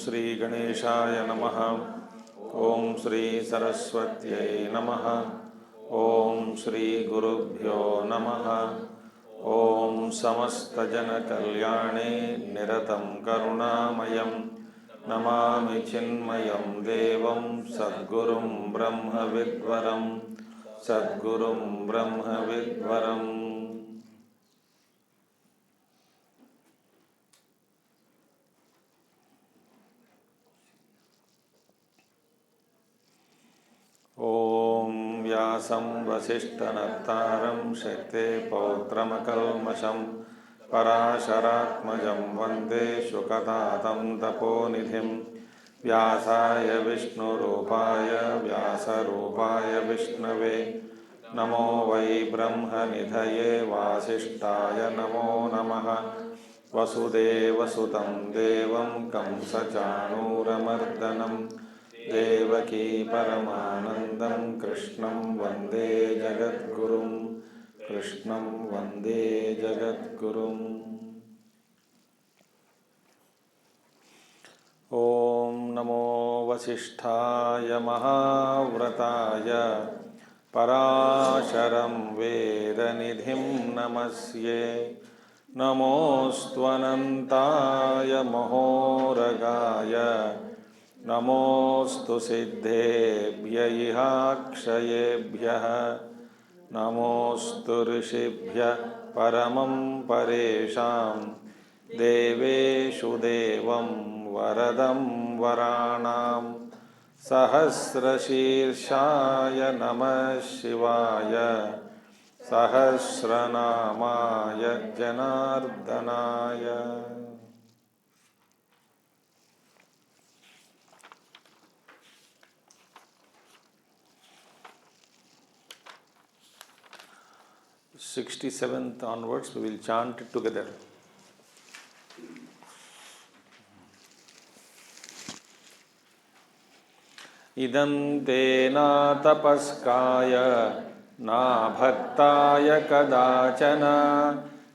श्री गणेशाय नमः। ओम श्री सरस्वत्यै नमः। ओम श्री गुरुभ्यो नमः। ओम समस्तजनकल्याणे निरतं करुणामयं नमामि चिन्मयं देवं सद्गुरुं ब्रह्मविद्वरं सद्गुरुं ब्रह्मविद्वरम्। ओम व्यासं वसिष्ठनप्तारं शक्ते पौत्रमकल्मषं पराशरात्मजं वन्दे शुकतातं तपोनिधिं। व्यासाय विष्णुरूपाय व्यासरूपाय विष्णवे नमो वै ब्रह्मनिधये वासिष्ठाय नमो नमः। वसुदेवसुतं देवं कंसचाणूरमर्दनं देवकी परमानन्दं कृष्णं वन्दे जगद्गुरुं कृष्णं वन्दे जगद्गुरुम्। ॐ नमो वसिष्ठाय महाव्रताय पराशरं वेदनिधिं नमस्ये। नमोऽस्त्वनन्ताय महोरगाय नमोऽस्तु सिद्धेभ्य इहाक्षयेभ्यः नमोऽस्तु ऋषिभ्यः परमं परेशां देवेषु देवं वरदं वराणां सहस्रशीर्षाय नमः शिवाय सहस्रनामाय जनार्दनाय। Sixty-seventh onwards we will chant it together. इदं ते न तपस्काय न भक्ताय कदाचन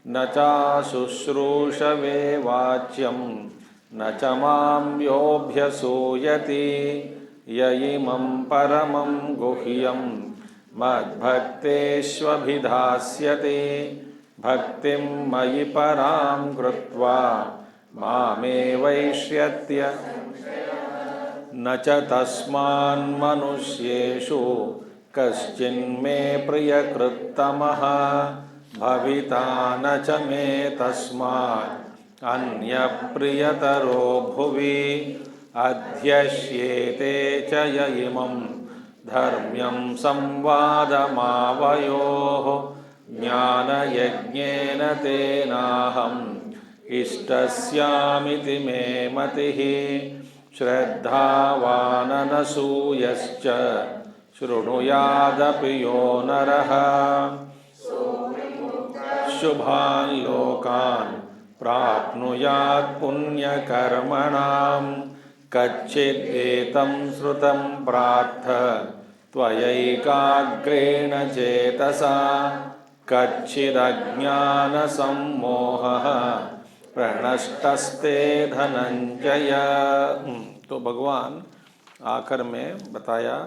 न चाशुश्रूषवे वाच्यं न च मां योऽभ्यसूयति य इमं परमं गुह्यं मद्भक्तेष्वभिधास्यति। भक्तिं मयि परां कृत्वा मामेवैष्यत्य न च तस्मान्मनुष्येषु कश्चिन्मे प्रियकृत्तमः भविता न च मे तस्मात् अन्यप्रियतरो भुवि। अध्यस्येते च य इमं धर्म्यं संवादमावयोः ज्ञानयज्ञेन तेनाहम् इष्टस्यामिति मे मतिः। श्रद्धावाननसूयश्च शृणुयादपि यो नरः शुभान् लोकान् प्राप्नुयात् पुण्यकर्मणां। कच्चिदेतं श्रुतं पार्थ त्वयैकाग्रेण चेतसा कच्चिदज्ञानसम्मोहः प्रणष्टस्ते धनंजय। तो भगवान आखिर में बताया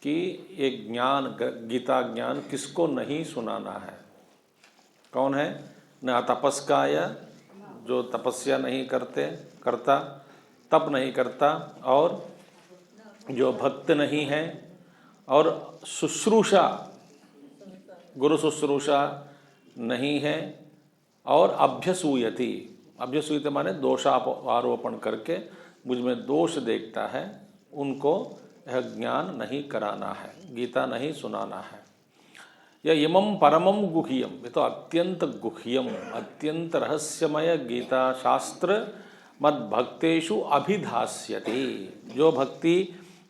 कि ये ज्ञान गीता ज्ञान किसको नहीं सुनाना है। कौन है? न तपस्काय, जो तपस्या नहीं करता तप नहीं करता, और जो भक्त नहीं है, और शुश्रूषा गुरु शुश्रूषा नहीं है, और अभ्यसूयति, अभ्यसूयति माने दोषारोपण करके मुझ में दोष देखता है, उनको यह ज्ञान नहीं कराना है, गीता नहीं सुनाना है। या इमं परमं गुह्यम, ये तो अत्यंत गुह्यम अत्यंत रहस्यमय गीता शास्त्र मद भक्तेषु अभिधास्यते। जो भक्ति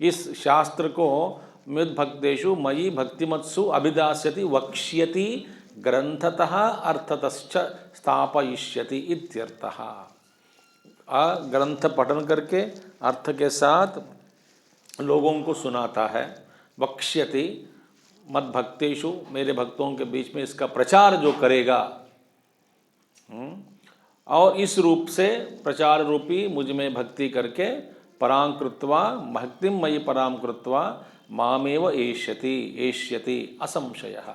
इस शास्त्र को मद भक्तेषु मयि भक्तिमत्सु अभिधास्यति वक्ष्यति ग्रंथतः अर्थतश्च स्थापयिष्यति इत्यर्थः। ग्रंथ पठन करके अर्थ के साथ लोगों को सुनाता है। वक्ष्यति मद भक्तेषु, मेरे भक्तों के बीच में इसका प्रचार जो करेगा, और इस रूप से प्रचार रूपी मुझ में भक्ति करके परां कृत्वा भक्तिम मयि परां कृत्वा मामेव एष्यति असंशयः,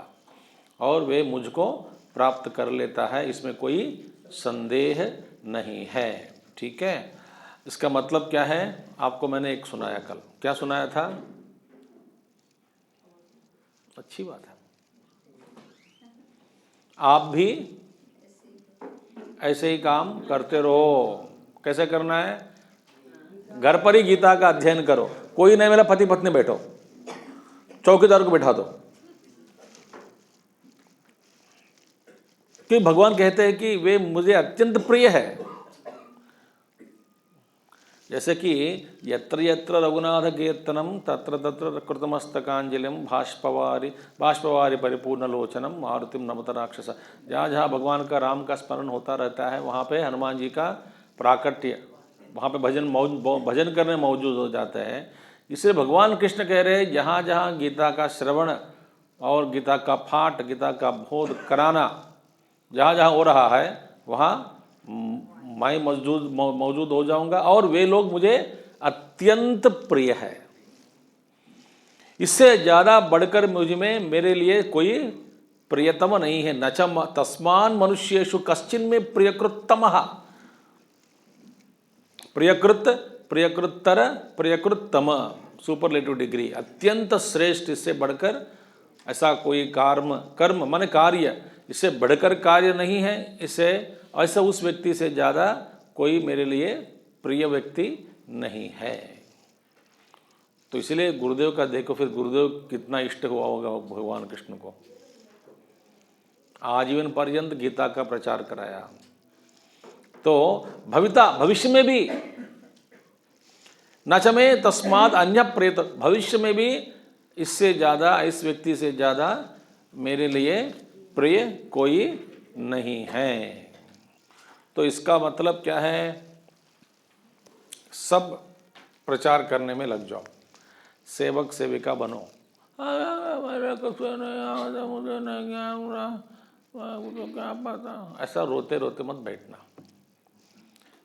और वे मुझको प्राप्त कर लेता है, इसमें कोई संदेह नहीं है। ठीक है, इसका मतलब क्या है? आपको मैंने एक सुनाया कल, क्या सुनाया था? अच्छी बात है, आप भी ऐसे ही काम करते रहो। कैसे करना है? घर पर ही गीता का अध्ययन करो। कोई नहीं, मेरा पति पत्नी बैठो, चौकीदार को बैठा दो, क्योंकि भगवान कहते हैं कि वे मुझे अत्यंत प्रिय है। जैसे कि यत्र यत्र रघुनाथ कीर्तनम तत्र तत्र कृतमस्तकांजलिम बाष्पवारी परिपूर्ण लोचनम मारुतिम नमत राक्षस। जहाँ जहाँ भगवान का राम का स्मरण होता रहता है वहाँ पे हनुमान जी का प्राकट्य, वहाँ पे भजन करने मौजूद हो जाते हैं। इसलिए भगवान कृष्ण कह रहे हैं जहाँ जहाँ गीता का श्रवण और गीता का पाठ, गीता का बोध कराना जहाँ जहाँ हो रहा है वहाँ मैं मौजूद हो जाऊंगा, और वे लोग मुझे अत्यंत प्रिय है। इससे ज़्यादा बढ़कर मुझ में मेरे लिए कोई प्रियतम नहीं है। नचम तस्मान मनुष्येषु कश्चिन में प्रियकृतमः, प्रियकृत प्रियकृत्तर प्रियकृतम, सुपरलेटिव डिग्री, अत्यंत श्रेष्ठ। इससे बढ़कर ऐसा कोई कर्म माने कार्य, इससे बढ़कर कार्य नहीं है। इससे ऐसा उस व्यक्ति से ज़्यादा कोई मेरे लिए प्रिय व्यक्ति नहीं है। तो इसलिए गुरुदेव का देखो, फिर गुरुदेव कितना इष्ट हुआ होगा भगवान कृष्ण को। आजीवन पर्यंत गीता का प्रचार कराया। तो भविष्य में भी न च मे तस्मात् अन्य प्रेत, भविष्य में भी इससे ज़्यादा, इस व्यक्ति से ज़्यादा मेरे लिए प्रिय कोई नहीं है। तो इसका मतलब क्या है? सब प्रचार करने में लग जाओ, सेवक सेविका बनो। मेरे कुछ नहीं आता, मुझे नहीं ज्ञान रहा, तो क्या पता, ऐसा रोते रोते मत बैठना।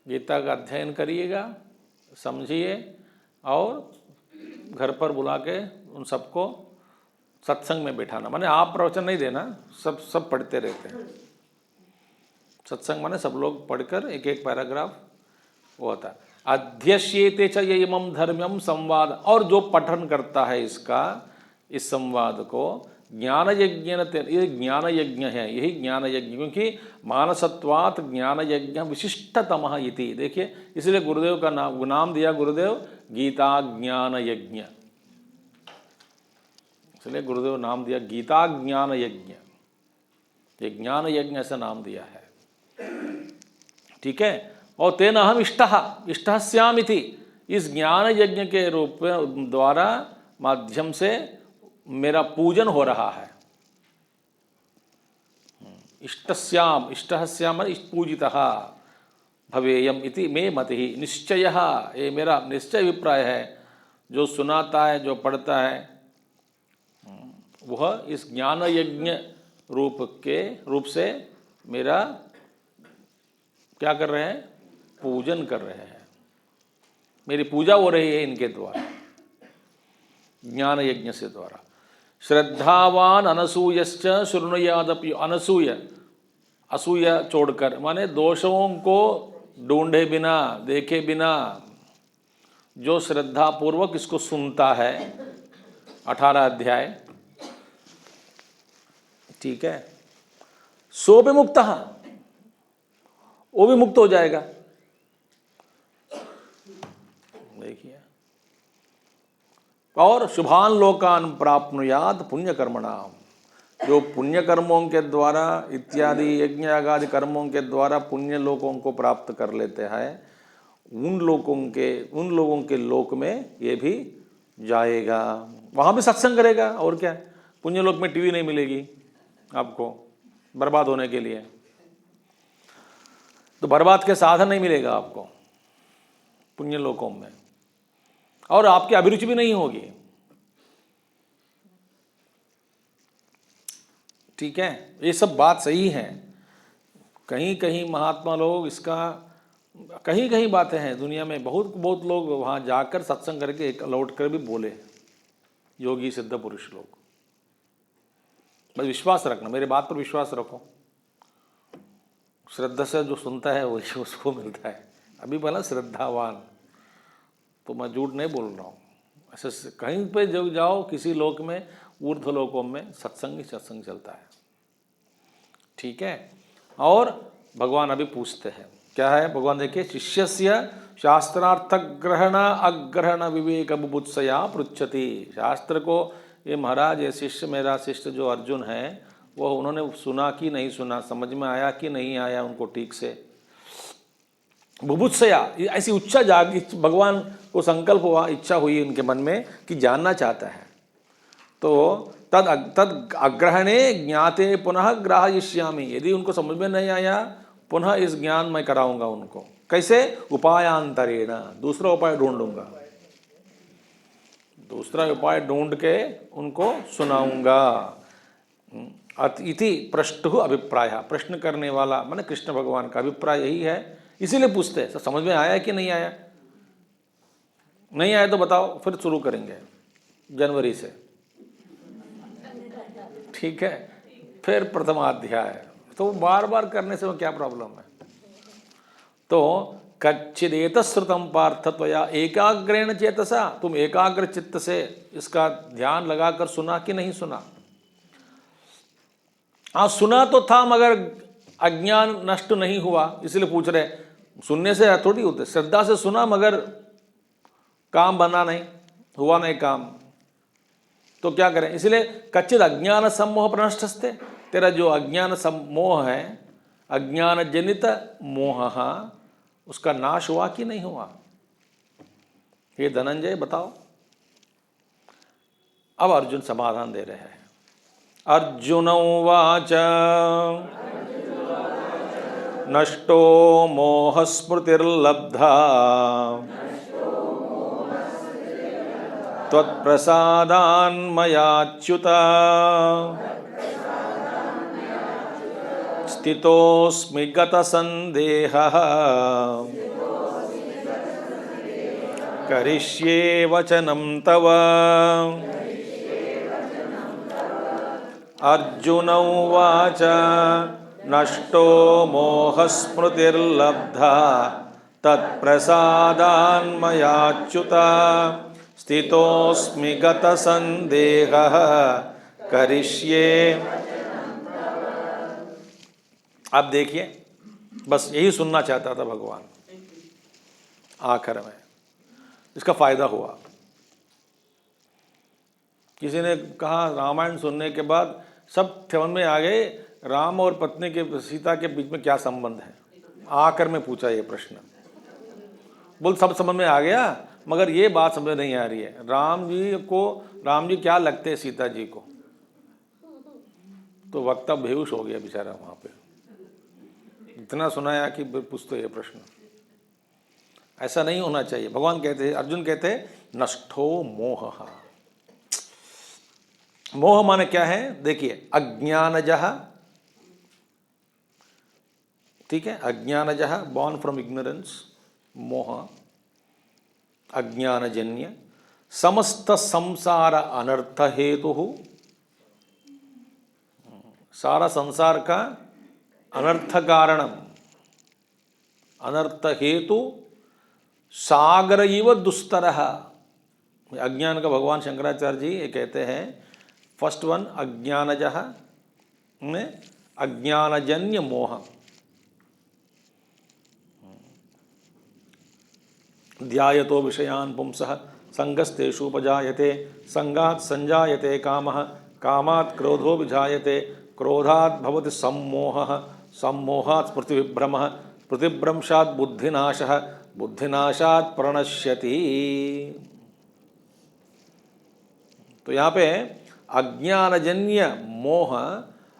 गीता का अध्ययन करिएगा, समझिए, और घर पर बुला के उन सबको सत्संग में बैठाना। माने आप प्रवचन नहीं देना, सब पढ़ते रहते हैं। सत्संग माने सब लोग पढ़कर एक एक पैराग्राफ वो होता है। अध्यस्येते च इमं धर्म्यम संवाद, और जो पठन करता है इस संवाद को ज्ञान यज्ञ, ये ज्ञान यज्ञ है, यही ज्ञान यज्ञ, क्योंकि मानसत्वात् ज्ञान यज्ञ विशिष्टतमः इति। देखिए, इसलिए गुरुदेव का नाम दिया गुरुदेव गीता ज्ञान यज्ञ, इसलिए गुरुदेव नाम दिया गीता ज्ञान यज्ञ। ये ज्ञान यज्ञ ऐसा नाम दिया है। ठीक है, और तेन अहम इष्टः स्यामिति, इस ज्ञान यज्ञ के रूप द्वारा माध्यम से मेरा पूजन हो रहा है। इष्टः स्याम पूजितः भवेयम इति मे मतिः निश्चयः, ये मेरा निश्चय अभिप्राय है। जो सुनाता है, जो पढ़ता है, वह इस ज्ञान यज्ञ रूप से मेरा क्या कर रहे हैं? पूजन कर रहे हैं। मेरी पूजा हो रही है इनके द्वारा, ज्ञान यज्ञ से द्वारा। श्रद्धावान अनसूयश्च शृणुयादपि, असूया छोड़कर, माने दोषों को ढूंढे बिना, देखे बिना, जो श्रद्धा पूर्वक इसको सुनता है, 18 अध्याय, ठीक है, सो भी मुक्त, वो भी मुक्त हो जाएगा। देखिए, और शुभान लोकान प्राप्नुयात पुण्य कर्मणाम, जो पुण्य कर्मों के द्वारा इत्यादि यज्ञ यागादि कर्मों के द्वारा पुण्य लोकों को प्राप्त कर लेते हैं, उन लोगों के लोक में ये भी जाएगा, वहाँ भी सत्संग करेगा। और क्या, पुण्य लोक में टीवी नहीं मिलेगी आपको बर्बाद होने के लिए, तो बर्बाद के साधन नहीं मिलेगा आपको पुण्य लोकों में, और आपकी अभिरुचि भी नहीं होगी। ठीक है, ये सब बात सही है। कहीं कहीं महात्मा लोग इसका, कहीं कहीं बातें हैं दुनिया में, बहुत लोग वहाँ जाकर सत्संग करके लौट कर भी बोले, योगी सिद्ध पुरुष लोग। बस विश्वास रखना, मेरे बात पर विश्वास रखो, श्रद्धा से जो सुनता है वही उसको मिलता है। अभी बोला श्रद्धावान, तो मैं झूठ नहीं बोल रहा हूँ। ऐसे कहीं पे जो जाओ, किसी लोक में, ऊर्ध्व लोकों में सत्संग ही सत्संग चलता है। ठीक है, और भगवान अभी पूछते हैं क्या है। भगवान देखिए, शिष्यस्य शास्त्रार्थ ग्रहण अग्रहण विवेक बुभुत्सया पृच्छति। शास्त्र को ये महाराज, ये शिष्य, मेरा शिष्य जो अर्जुन है, वो उन्होंने सुना कि नहीं सुना, समझ में आया कि नहीं आया उनको ठीक से। बुभुत्सया, ऐसी इच्छा जागी, भगवान को संकल्प हुआ, इच्छा हुई उनके मन में कि जानना चाहता है। तो तद अग्रहणे ज्ञाते पुनः ग्राहयिष्यामि। यदि उनको समझ में नहीं आया, पुनः इस ज्ञान मैं कराऊंगा उनको। कैसे? उपायांतरेण, दूसरा उपाय ढूंढूंगा, दूसरा उपाय ढूंढ के उनको सुनाऊंगा। इति प्रष्टुः अभिप्राय, प्रश्न करने वाला माने कृष्ण भगवान का अभिप्राय यही है, इसीलिए पूछते हैं। समझ में आया कि नहीं आया? नहीं आया तो बताओ, फिर शुरू करेंगे जनवरी से। ठीक है, फिर प्रथमाध्याय, तो बार बार करने से क्या प्रॉब्लम है? तो कच्चिदेत श्रुतम पार्थ त्वया एकाग्रेण चेतसा, तुम एकाग्र चित्त से इसका ध्यान लगाकर सुना कि नहीं सुना? हाँ, सुना तो था, मगर अज्ञान नष्ट नहीं हुआ, इसलिए पूछ रहे। सुनने से थोड़ी होते, श्रद्धा से सुना मगर काम बना नहीं, हुआ नहीं काम, तो क्या करें? इसलिए कच्चित अज्ञान सम्मोह प्रनष्टस्ते, तेरा जो अज्ञान सम्मोह है, अज्ञान जनित मोह, उसका नाश हुआ कि नहीं हुआ? ये धनंजय बताओ। अब अर्जुन समाधान दे रहे हैं। अर्जुन उवाच नष्टो मोह स्मृतिर्लब्धा त्वत्प्रसादान्मयाच्युत स्थितोऽस्मि गतसन्देहः करिष्ये वचनं तव। अर्जुन उवाच नष्टो मोहस्मृतिर्लब्धा तत्प्रसादान्मयाच्युत स्थितोऽस्मि गतसन्देहः करिष्ये। अब देखिए, बस यही सुनना चाहता था भगवान आखिर में, इसका फायदा हुआ। किसी ने कहा रामायण सुनने के बाद सब समझ में आ गए, राम और पत्नी के, सीता के बीच में क्या संबंध है? आकर में पूछा ये प्रश्न। बोल सब समझ में आ गया, मगर ये बात समझ में नहीं आ रही है, राम जी क्या लगते हैं सीता जी को? तो वक्ता बेहोश हो गया बेचारा वहां पे, इतना सुनाया कि पूछते ये प्रश्न। ऐसा नहीं होना चाहिए। भगवान कहते हैं, अर्जुन कहते हैं नष्टो मोह। मोह माने क्या है? देखिए, अज्ञानजः, ठीक है, अज्ञानजः, बॉर्न फ्रॉम इग्नोरेंस, मोह अज्ञानजन्य, समस्त संसार अनर्थ हेतु, सारा संसार का अनर्थ कारणम, अनर्थ हेतु सागर इव दुस्तरः। अज्ञान का भगवान शंकराचार्य जी ये कहते हैं, फर्स्ट वन अज्ञानजः, अज्ञानजन्य मोह, ध्यायतो विषयान् पुंसः संगस्तेषु उपजायते, संगात् संजायते कामः, कामात् क्रोधो विजायते, क्रोधात् भवति सम्मोहः, सम्मोहात् स्मृतिविभ्रमः, स्मृतिभ्रंशात् बुद्धिनाशः, बुद्धिनाशात् प्रणश्यति। तो यहाँ पे अज्ञानजन्य मोह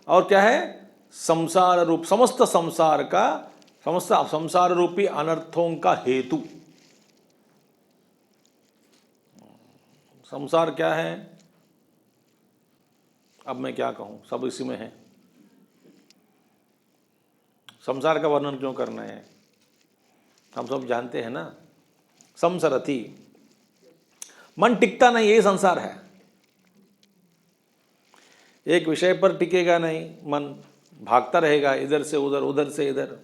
और क्या है, संसार रूप, समस्त संसार का, समस्त संसार रूपी अनर्थों का हेतु। संसार क्या है, अब मैं क्या कहूँ, सब इसी में है। संसार का वर्णन क्यों करना है, हम सब जानते हैं ना। संसरति, मन टिकता नहीं, यही संसार है। एक विषय पर टिकेगा नहीं, मन भागता रहेगा इधर से उधर, उधर से इधर।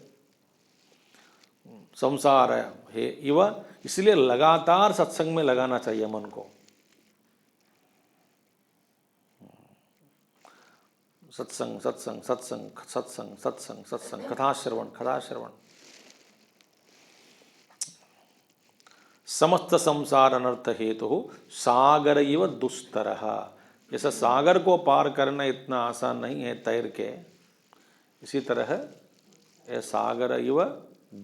संसार है इव, इसलिए लगातार सत्संग में लगाना चाहिए मन को। सत्संग सत्संग सत्संग सत्संग सत्संग सत्संग, कथाश्रवण कथाश्रवण। समस्त संसार अनर्थ हेतु सागर इव दुस्तरः। जैसे सागर को पार करना इतना आसान नहीं है तैर के, इसी तरह ये सागर इव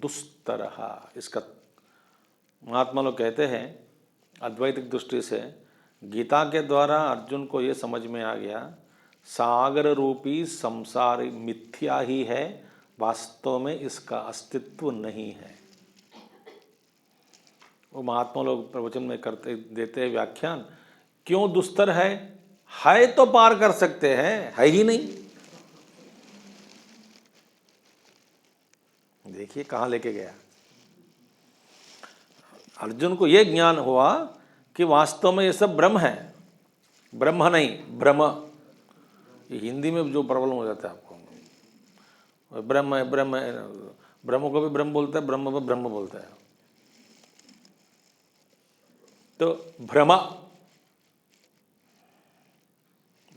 दुस्तरः। इसका महात्मा लोग कहते हैं अद्वैतिक दृष्टि से, गीता के द्वारा अर्जुन को ये समझ में आ गया, सागर रूपी संसार मिथ्या ही है, वास्तव में इसका अस्तित्व नहीं है। वो महात्मा लोग प्रवचन में करते देते हैं व्याख्यान, क्यों दुस्तर है तो पार कर सकते हैं, है ही नहीं। देखिए कहाँ लेके गया। अर्जुन को यह ज्ञान हुआ कि वास्तव में ये सब ब्रह्म है, ब्रह्म नहीं ब्रह्म। ये हिंदी में जो प्रॉब्लम हो जाता है आपको, ब्रह्म है ब्रह्म है, ब्रह्म को भी ब्रह्म बोलता है, ब्रह्म को ब्रह्म बोलता है। तो भ्रम,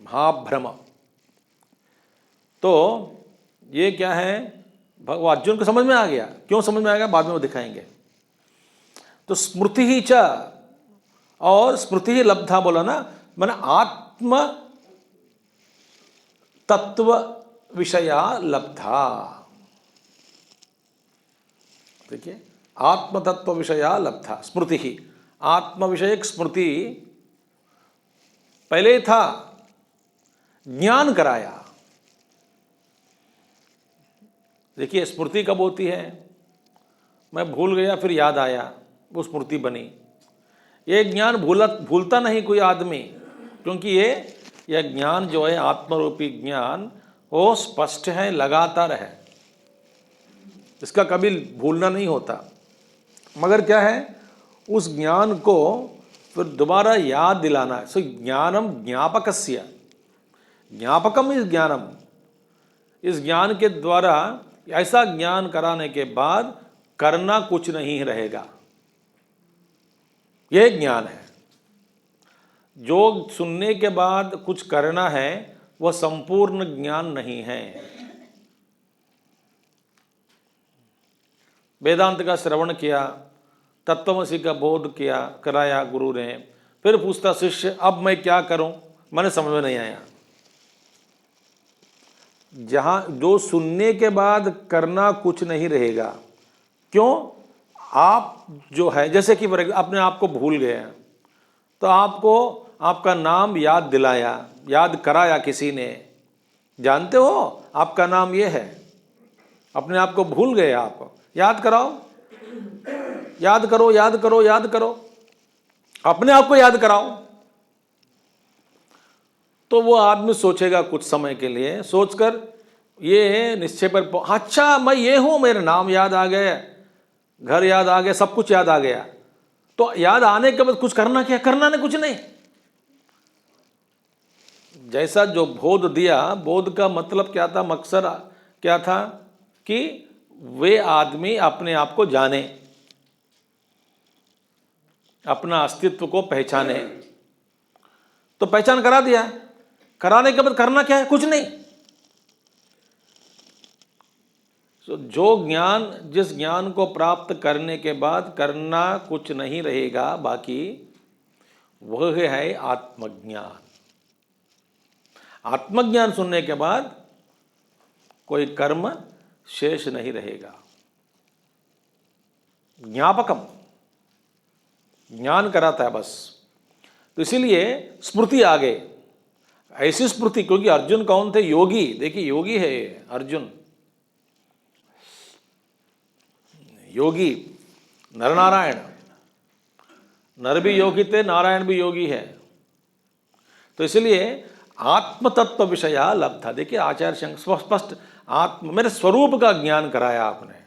महाभ्रम। तो ये क्या है, वो अर्जुन को समझ में आ गया। क्यों समझ में आ गया, बाद में वो दिखाएंगे। तो स्मृति ही च, और स्मृति ही लब्धा बोला ना, मैंने आत्म तत्व विषया लब्धा। देखिए, आत्म तत्व विषया लब्धा, स्मृति ही, आत्म विषयक स्मृति पहले था, ज्ञान कराया। देखिए स्मृति कब होती है, मैं भूल गया फिर याद आया, वो स्मृति बनी। ये ज्ञान भूलता नहीं कोई आदमी, क्योंकि यह ज्ञान जो है आत्मरूपी ज्ञान, वो स्पष्ट है, लगातार है, इसका कभी भूलना नहीं होता। मगर क्या है, उस ज्ञान को फिर दोबारा याद दिलाना है। सो ज्ञानम ज्ञापकस्य, ज्ञापकम इस ज्ञानम, इस ज्ञान के द्वारा, ऐसा ज्ञान कराने के बाद करना कुछ नहीं रहेगा। यह ज्ञान है। जो सुनने के बाद कुछ करना है वह संपूर्ण ज्ञान नहीं है। वेदांत का श्रवण किया, तत्वमसि का बोध किया, कराया गुरु ने, फिर पूछता शिष्य अब मैं क्या करूं, मैंने समझ में नहीं आया। जहां जो सुनने के बाद करना कुछ नहीं रहेगा। क्यों, आप जो है, जैसे कि अपने आप को भूल गए, तो आपको आपका नाम याद दिलाया, याद कराया किसी ने, जानते हो आपका नाम ये है, अपने आप को भूल गए आप, याद कराओ, याद करो याद करो याद करो, अपने आप को याद कराओ। तो वो आदमी सोचेगा कुछ समय के लिए, सोचकर ये निश्चय पर, अच्छा मैं ये हूं, मेरा नाम याद आ गया, घर याद आ गया, सब कुछ याद आ गया। तो याद आने के बाद कुछ करना, क्या करना नहीं, कुछ नहीं। जैसा जो बोध दिया, बोध का मतलब क्या था, मकसद क्या था, कि वे आदमी अपने आप को जाने, अपना अस्तित्व को पहचाने। तो पहचान करा दिया, कराने के बाद करना क्या है, कुछ नहीं। जो ज्ञान, जिस ज्ञान को प्राप्त करने के बाद करना कुछ नहीं रहेगा बाकी, वह है आत्मज्ञान। आत्मज्ञान सुनने के बाद कोई कर्म शेष नहीं रहेगा। ज्ञापकम, ज्ञान कराता है बस। तो इसीलिए स्मृति आ गई, ऐसी स्मृति, क्योंकि अर्जुन कौन थे? योगी। देखिए योगी है ये अर्जुन, योगी, नरनारायण। नर भी योगी थे, नारायण भी योगी है। तो इसलिए आत्म तत्व विषया लब्धा। देखिए आचार्य शंकर स्पष्ट आत्म, मेरे स्वरूप का ज्ञान कराया आपने।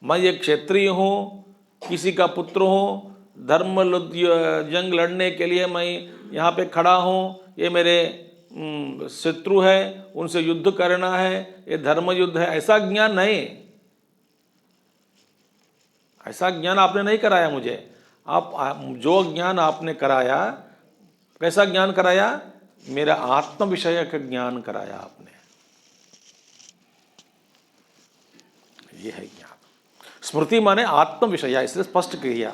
मैं एक क्षत्रिय हूँ, किसी का पुत्र हूँ, धर्म जंग लड़ने के लिए मैं यहाँ पे खड़ा हूँ, ये मेरे शत्रु है, उनसे युद्ध करना है, ये धर्म युद्ध है, ऐसा ज्ञान नहीं। ऐसा ज्ञान आपने नहीं कराया मुझे। आप जो ज्ञान आपने कराया, कैसा ज्ञान कराया? मेरा आत्म विषय का ज्ञान कराया आपने। ये है ज्ञान। स्मृति माने आत्म विषय, इसलिए स्पष्ट किया,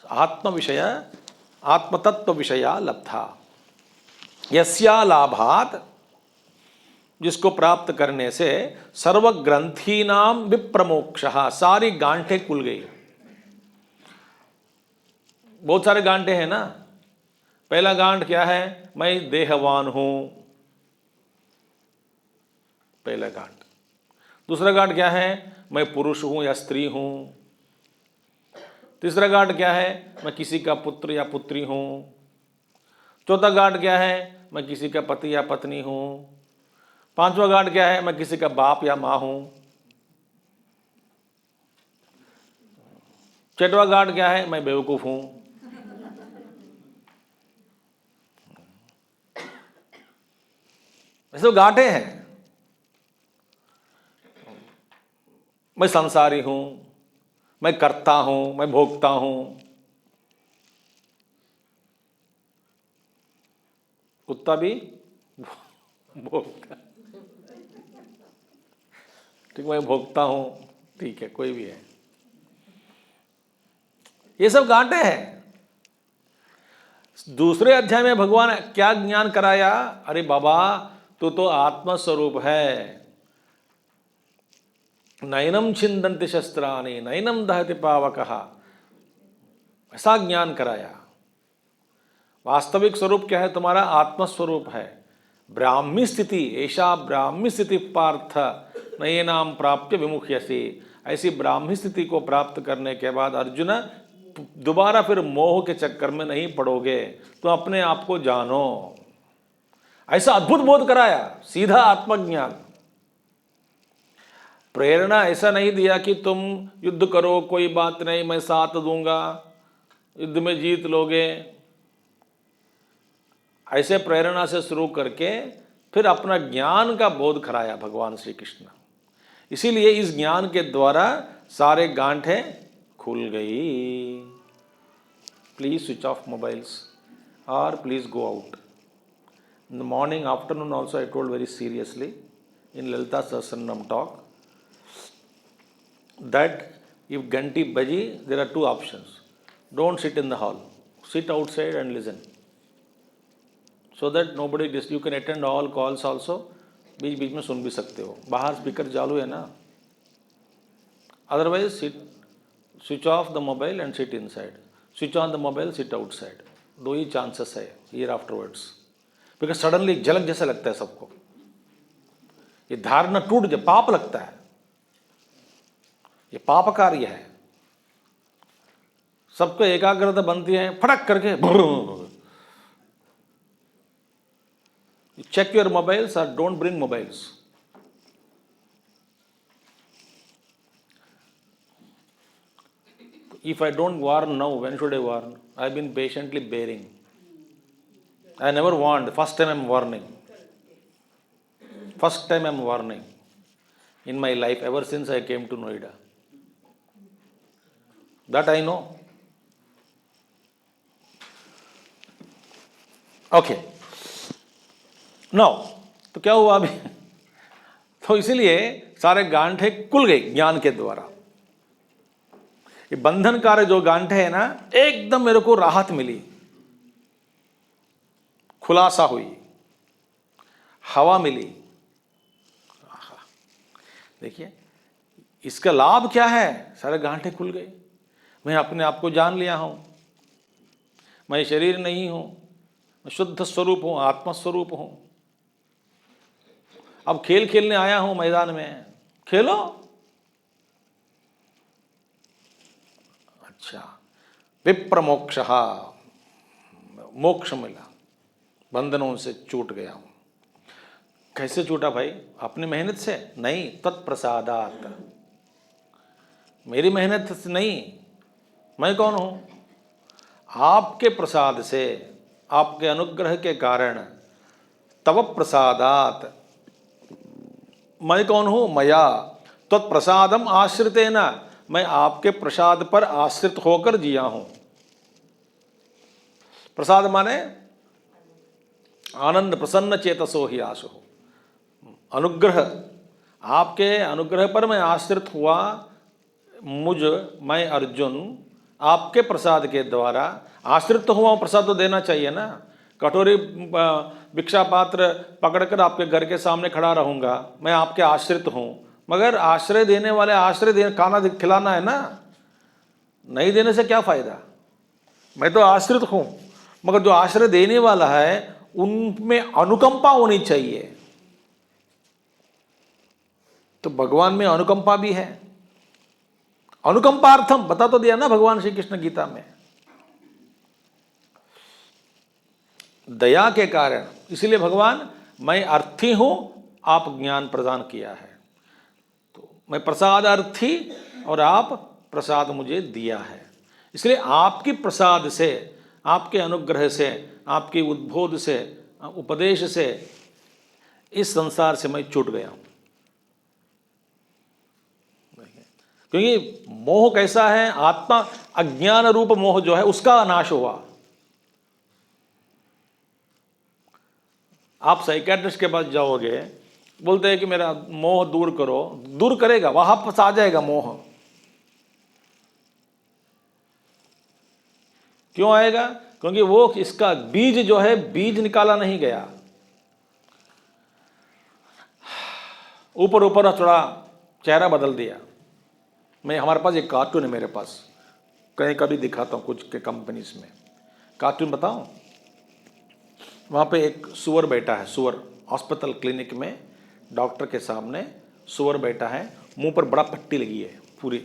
आत्म विषय, आत्मतत्व विषया लब्धा। यस्या लाभात, जिसको प्राप्त करने से सर्वग्रंथी नाम विप्रमोक्षः, सारी गांठें खुल गई। बहुत सारे गांठे हैं ना। पहला गांठ क्या है? मैं देहवान हूं, पहला गांठ। दूसरा गांठ क्या है? मैं पुरुष हूं या स्त्री हूं। तीसरा गांठ क्या है? मैं किसी का पुत्र या पुत्री हूं। चौथा गांठ क्या है? मैं किसी का पति या पत्नी हूं। पांचवा गांठ क्या है? मैं किसी का बाप या मां हूं। छठवां गांठ क्या है? मैं बेवकूफ हूं। ऐसे गांठे हैं। मैं संसारी हूं, मैं करता हूं, मैं भोगता हूं। कुत्ता भी भोगता, ठीक, मैं भोगता हूं, ठीक है, कोई भी है। ये सब गांठे हैं। दूसरे अध्याय में भगवान क्या ज्ञान कराया? अरे बाबा, तू तो आत्म स्वरूप है। नैनम छिन्दन्ति शस्त्राणि नैनम दहति पावकः, ऐसा ज्ञान कराया। वास्तविक स्वरूप क्या है तुम्हारा? आत्मस्वरूप है। ब्राह्मी स्थिति, ऐसा ब्राह्मी स्थिति पार्थ नयनाम प्राप्य विमुख्यसि। ऐसी ब्राह्मी स्थिति को प्राप्त करने के बाद अर्जुन दोबारा फिर मोह के चक्कर में नहीं पड़ोगे, तो अपने आप को जानो। ऐसा अद्भुत बोध कराया, सीधा आत्मज्ञान। प्रेरणा ऐसा नहीं दिया कि तुम युद्ध करो, कोई बात नहीं, मैं साथ दूंगा, युद्ध में जीत लोगे। ऐसे प्रेरणा से शुरू करके फिर अपना ज्ञान का बोध कराया भगवान श्री कृष्ण। इसीलिए इस ज्ञान के द्वारा सारे गांठें खुल गई। प्लीज स्विच ऑफ मोबाइल्स और please go out. In the morning, afternoon also I told very seriously in Lalita Sahasranam talk that if Ganti baji, there are two options. Don't sit in the hall. Sit outside and listen. So that nobody, you can attend all calls also. बीच बीच में सुन भी सकते हो, बाहर speaker चालू है ना। Otherwise, switch off the mobile and sit inside. Switch on the mobile, sit outside. दो ही chances है here afterwards. बिकॉज सडनली झलक जैसा लगता है सबको, ये धारणा टूट जाए, पाप लगता है, ये पाप कार्य है। सबको एकाग्रता बनती है, फटक करके चेक योर मोबाइल्स और don't bring mobiles. If I don't warn now, when should I warn? I have been patiently bearing. I never warned. First time I'm warning. First time I'm warning in my life ever since I came to Noida. That I know. Okay. Now, तो क्या हुआ अभी? तो इसीलिए सारे गांठे खुल गए ज्ञान के द्वारा। ये बंधनकारी जो गांठे है ना, एकदम मेरे को राहत मिली, खुलासा हुई। हवा मिली। देखिए इसका लाभ क्या है, सारे गांठें खुल गए। मैं अपने आप को जान लिया हूं, मैं शरीर नहीं हूं, मैं शुद्ध स्वरूप हूं, आत्मा स्वरूप हूं। अब खेल खेलने आया हूं मैदान में, खेलो। अच्छा, विप्र मोक्ष, मोक्ष मिला, बंधनों से छूट गया हूं। कैसे छूटा भाई? अपनी मेहनत से नहीं, तत्प्रसादात। मेरी मेहनत से नहीं, मैं कौन हूं? आपके प्रसाद से, आपके अनुग्रह के कारण, तव प्रसादात। मैं कौन हूं? मया तत्प्रसादम आश्रितेन, मैं आपके प्रसाद पर आश्रित होकर जिया हूं। प्रसाद माने आनंद, प्रसन्न चेतसो ही आशु। अनुग्रह, आपके अनुग्रह पर मैं आश्रित हुआ। मैं अर्जुन आपके प्रसाद के द्वारा आश्रित तो हुआ हूं। प्रसाद तो देना चाहिए ना। कटोरी भिक्षा पात्र पकड़कर आपके घर के सामने खड़ा रहूंगा, मैं आपके आश्रित हूं। मगर आश्रय देने वाले खाना खिलाना है ना, नहीं देने से क्या फायदा? मैं तो आश्रित हूं, मगर जो आश्रय देने वाला है उनमें अनुकंपा होनी चाहिए। तो भगवान में अनुकंपा भी है। अनुकंपार्थम बता तो दिया ना भगवान श्री कृष्ण गीता में। दया के कारण, इसलिए भगवान मैं अर्थी हूं, आप ज्ञान प्रदान किया है, तो मैं प्रसाद अर्थी और आप प्रसाद मुझे दिया है। इसलिए आपकी प्रसाद से, आपके अनुग्रह से, आपके उद्बोध से, उपदेश से इस संसार से मैं छूट गया हूं। क्योंकि मोह कैसा है, आत्मा अज्ञान रूप मोह जो है उसका नाश हुआ। आप साइकियाट्रिस्ट के पास जाओगे, बोलते हैं कि मेरा मोह दूर करो, दूर करेगा, वापस आ जाएगा मोह। क्यों आएगा? क्योंकि वो इसका बीज जो है, बीज निकाला नहीं गया। ऊपर ऊपर थोड़ा चेहरा बदल दिया। हमारे पास एक कार्टून है, मेरे पास कहीं कभी दिखाता हूँ कुछ के कंपनीज में। कार्टून बताऊं? वहाँ पे एक सुअर बैठा है, सुअर हॉस्पिटल क्लिनिक में डॉक्टर के सामने सुअर बैठा है, मुंह पर बड़ा पट्टी लगी है, पूरी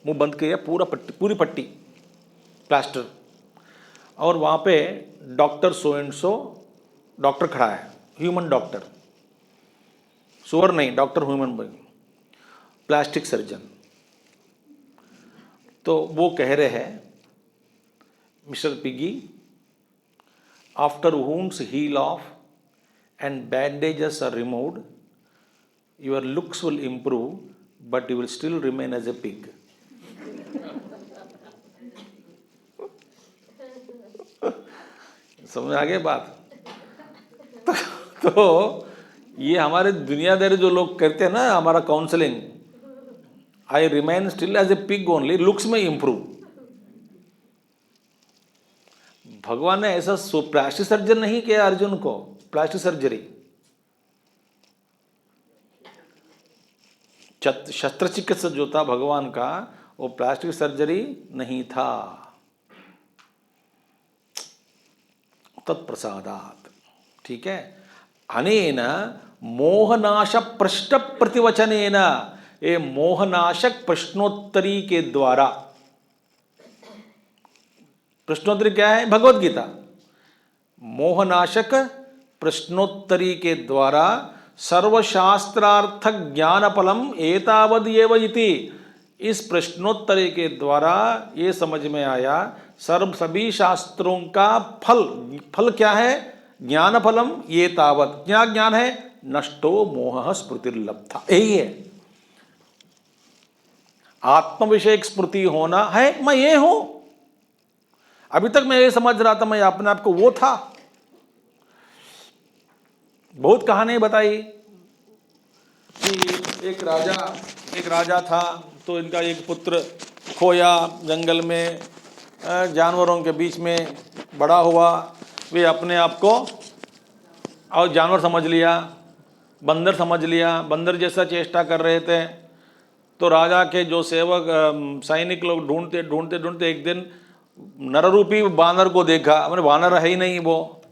मुंह बंद किया, पूरी पट्टी प्लास्टर। और वहाँ पे doctor so and so doctor खड़ा है, ह्यूमन डॉक्टर, सुअर नहीं, doctor human being, plastic surgeon. तो वो कह रहे हैं, mister piggy, after wounds heal off and bandages are removed, your looks will improve, but you will still remain as a pig. समझ आ गई बात? तो ये हमारे दुनियादारी जो लोग करते हैं ना, हमारा counselling, I remain still as a pig only, looks में इंप्रूव। भगवान ने ऐसा प्लास्टिक सर्जन नहीं किया अर्जुन को, प्लास्टिक सर्जरी, शस्त्र चिकित्सा जो था भगवान का, वो प्लास्टिक सर्जरी नहीं था। तत्प्रसादात, ठीक है। अनेन मोहनाश पृष्ठ प्रतिवचनेन, ये मोहनाशक प्रश्नोत्तरी के द्वारा, प्रश्नोत्तरी क्या है? भगवत गीता। मोहनाशक प्रश्नोत्तरी के द्वारा सर्वशास्त्रार्थ ज्ञान फलम एतावद एव इति, इस प्रश्नोत्तरी के द्वारा ये समझ में आया सभी शास्त्रों का फल क्या है? ज्ञान फलम ये तावत। क्या ज्ञान है? नष्टो मोह स्मृतिर्लब्धा, यही है। आत्म विषयक स्मृति होना है, मैं ये हूं। अभी तक मैं ये समझ रहा था मैं अपने आप को वो था। बहुत कहानी बताई कि एक राजा था, तो इनका एक पुत्र खोया जंगल में, जानवरों के बीच में बड़ा हुआ। वे अपने आप को और जानवर समझ लिया, बंदर समझ लिया, बंदर जैसा चेष्टा कर रहे थे। तो राजा के जो सेवक सैनिक लोग ढूंढते ढूंढते ढूंढते एक दिन नररूपी बानर को देखा। मैंने बानर है ही नहीं, वो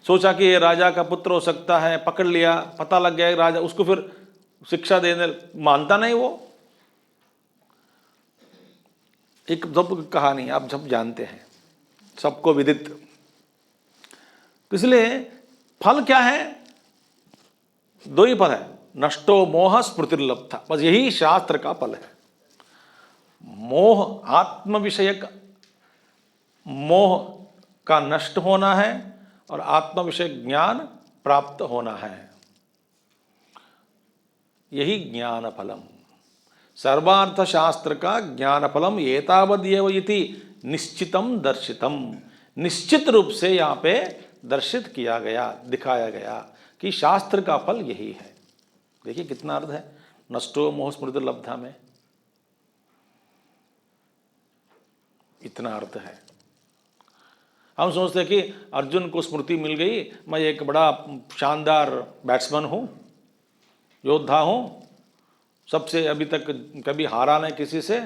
सोचा कि ये राजा का पुत्र हो सकता है, पकड़ लिया, पता लग गया राजा, उसको फिर शिक्षा देने, मानता नहीं वो। एक सब कहानी आप सब जानते हैं, सबको विदित। तो इसलिए फल क्या है? दो ही फल है, नष्टो मोह स्मृतिर्लब्धा, बस यही शास्त्र का फल है। मोह, आत्म विषयक मोह का नष्ट होना है और आत्म विषय ज्ञान प्राप्त होना है, यही ज्ञान फलम। सर्वार्थ शास्त्र का ज्ञान फलम एतावदेव इति निश्चितम दर्शितम, निश्चित रूप से यहाँ पे दर्शित किया गया, दिखाया गया कि शास्त्र का फल यही है। देखिए कितना अर्थ है, नष्टो मोह स्मृति लब्धा में इतना अर्थ है। हम सोचते हैं कि अर्जुन को स्मृति मिल गई, मैं एक बड़ा शानदार बैट्समैन हूँ, योद्धा हूँ, सबसे अभी तक कभी हारा नहीं किसी से,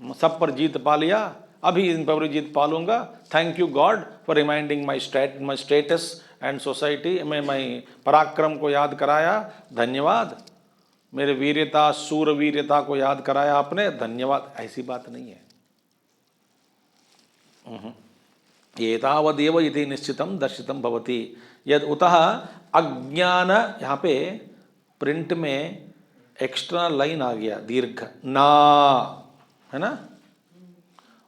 सब पर जीत पा लिया, अभी इन पर जीत पा लूँगा। Thank you God for reminding my status and society, मैं पराक्रम को याद कराया, धन्यवाद। मेरे वीरता, सूरवीरता को याद कराया आपने, धन्यवाद। ऐसी बात नहीं है। एतावदेव इति निश्चितम दर्शितम भवति यद उतः अज्ञान, यहाँ पे प्रिंट में एक्स्ट्रा लाइन आ गया दीर्घ, ना, है ना,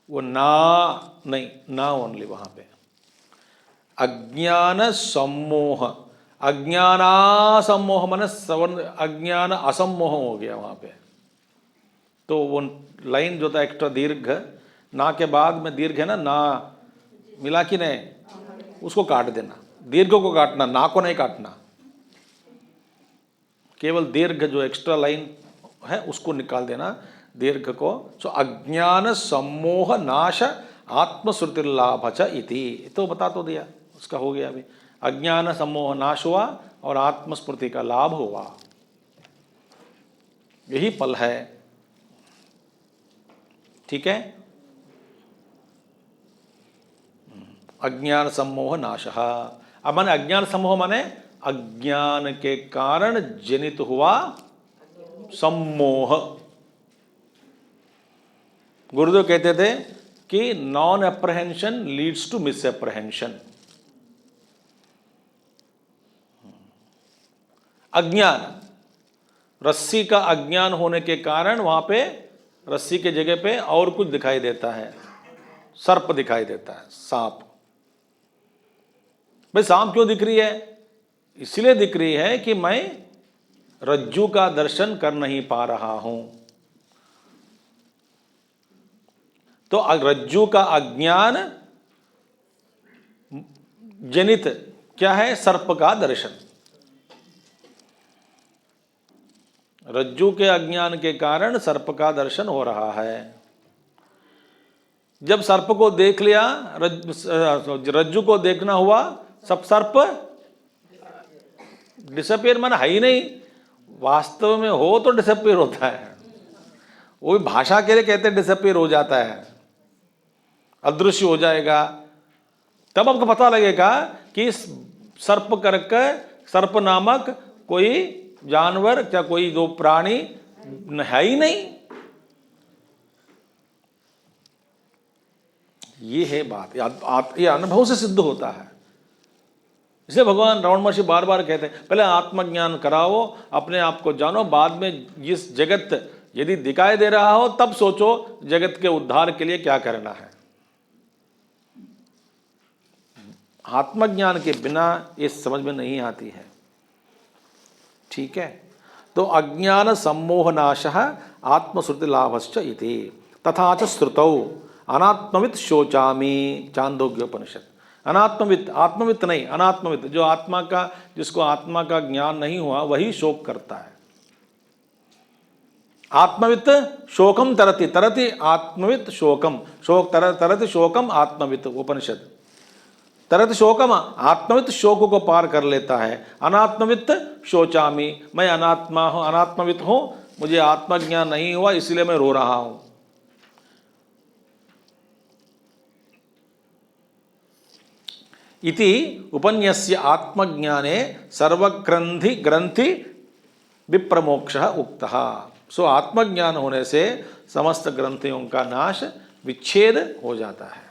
वो ना नहीं, ना ओनली वहां पे अज्ञान सम्मोह, अज्ञाना सम्मोह मन सवर्ण, अज्ञान असम्मोह हो गया वहां पे। तो वो लाइन जो था एक्स्ट्रा दीर्घ, ना के बाद में दीर्घ है ना मिला कि नहीं, उसको काट देना, दीर्घ को काटना, ना को नहीं काटना, केवल दीर्घ जो एक्स्ट्रा लाइन है उसको निकाल देना, दीर्घ को। सो अज्ञान सम्मोह नाश आत्मश्रुतिर्लाभ च इति, तो बता तो दिया, उसका हो गया अभी। अज्ञान सम्मोह नाश हुआ और आत्मस्मृति का लाभ हुआ, यही फल है। ठीक है, अज्ञान सम्मोह नाशः। अब माने अज्ञान सम्मोह माने अज्ञान के कारण जनित हुआ सम्मोह। गुरुदेव कहते थे कि नॉन एप्रहेंशन लीड्स टू मिस एप्रहेंशन। अज्ञान, रस्सी का अज्ञान होने के कारण वहां पे रस्सी के जगह पे और कुछ दिखाई देता है, सर्प दिखाई देता है, सांप। भाई सांप क्यों दिख रही है? इसलिए दिख रही है कि मैं रज्जू का दर्शन कर नहीं पा रहा हूं। तो रज्जू का अज्ञान जनित क्या है? सर्प का दर्शन। रज्जू के अज्ञान के कारण सर्प का दर्शन हो रहा है। जब सर्प को देख लिया, रज्जू को देखना हुआ, सब सर्प डिसअपियर, माना है ही नहीं, वास्तव में हो तो डिसअपियर होता है, वो भी भाषा के लिए कहते हैं डिसअपियर हो जाता है, अदृश्य हो जाएगा। तब आपको पता लगेगा कि सर्प करके, सर्प नामक कोई जानवर या कोई जो प्राणी है ही नहीं। ये है बात, ये अनुभव से सिद्ध होता है। इसलिए भगवान रावण महर्षि बार बार कहते हैं पहले आत्मज्ञान कराओ, अपने आप को जानो, बाद में जिस जगत यदि दिखाई दे रहा हो तब सोचो जगत के उद्धार के लिए क्या करना है। आत्मज्ञान के बिना ये समझ में नहीं आती है। ठीक है, तो अज्ञान सम्मोह नाशः आत्मश्रुति लाभश्च इति तथा च श्रुतौ अनात्मवित् शोचामि, चांदोग्योपनिषद। अनात्मवित्, आत्मवित् नहीं, अनात्मवित्, जो आत्मा का, जिसको आत्मा का ज्ञान नहीं हुआ वही शोक करता है। आत्मवित् शोकम तरति, तरति आत्मवित् शोकम, शोक तरति शोकम आत्मवित्, उपनिषद। तरत शोकम, आत्मवित शोक को पार कर लेता है। अनात्मवित शोचामी, मैं अनात्मा हूँ, अनात्मवित हूँ, मुझे आत्मज्ञान नहीं हुआ इसलिए मैं रो रहा हूँ। इति उपन्यस्य आत्मज्ञाने सर्वग्रंथि ग्रंथि विप्रमोक्षः उक्तः। सो आत्मज्ञान होने से समस्त ग्रंथियों का नाश, विच्छेद हो जाता है,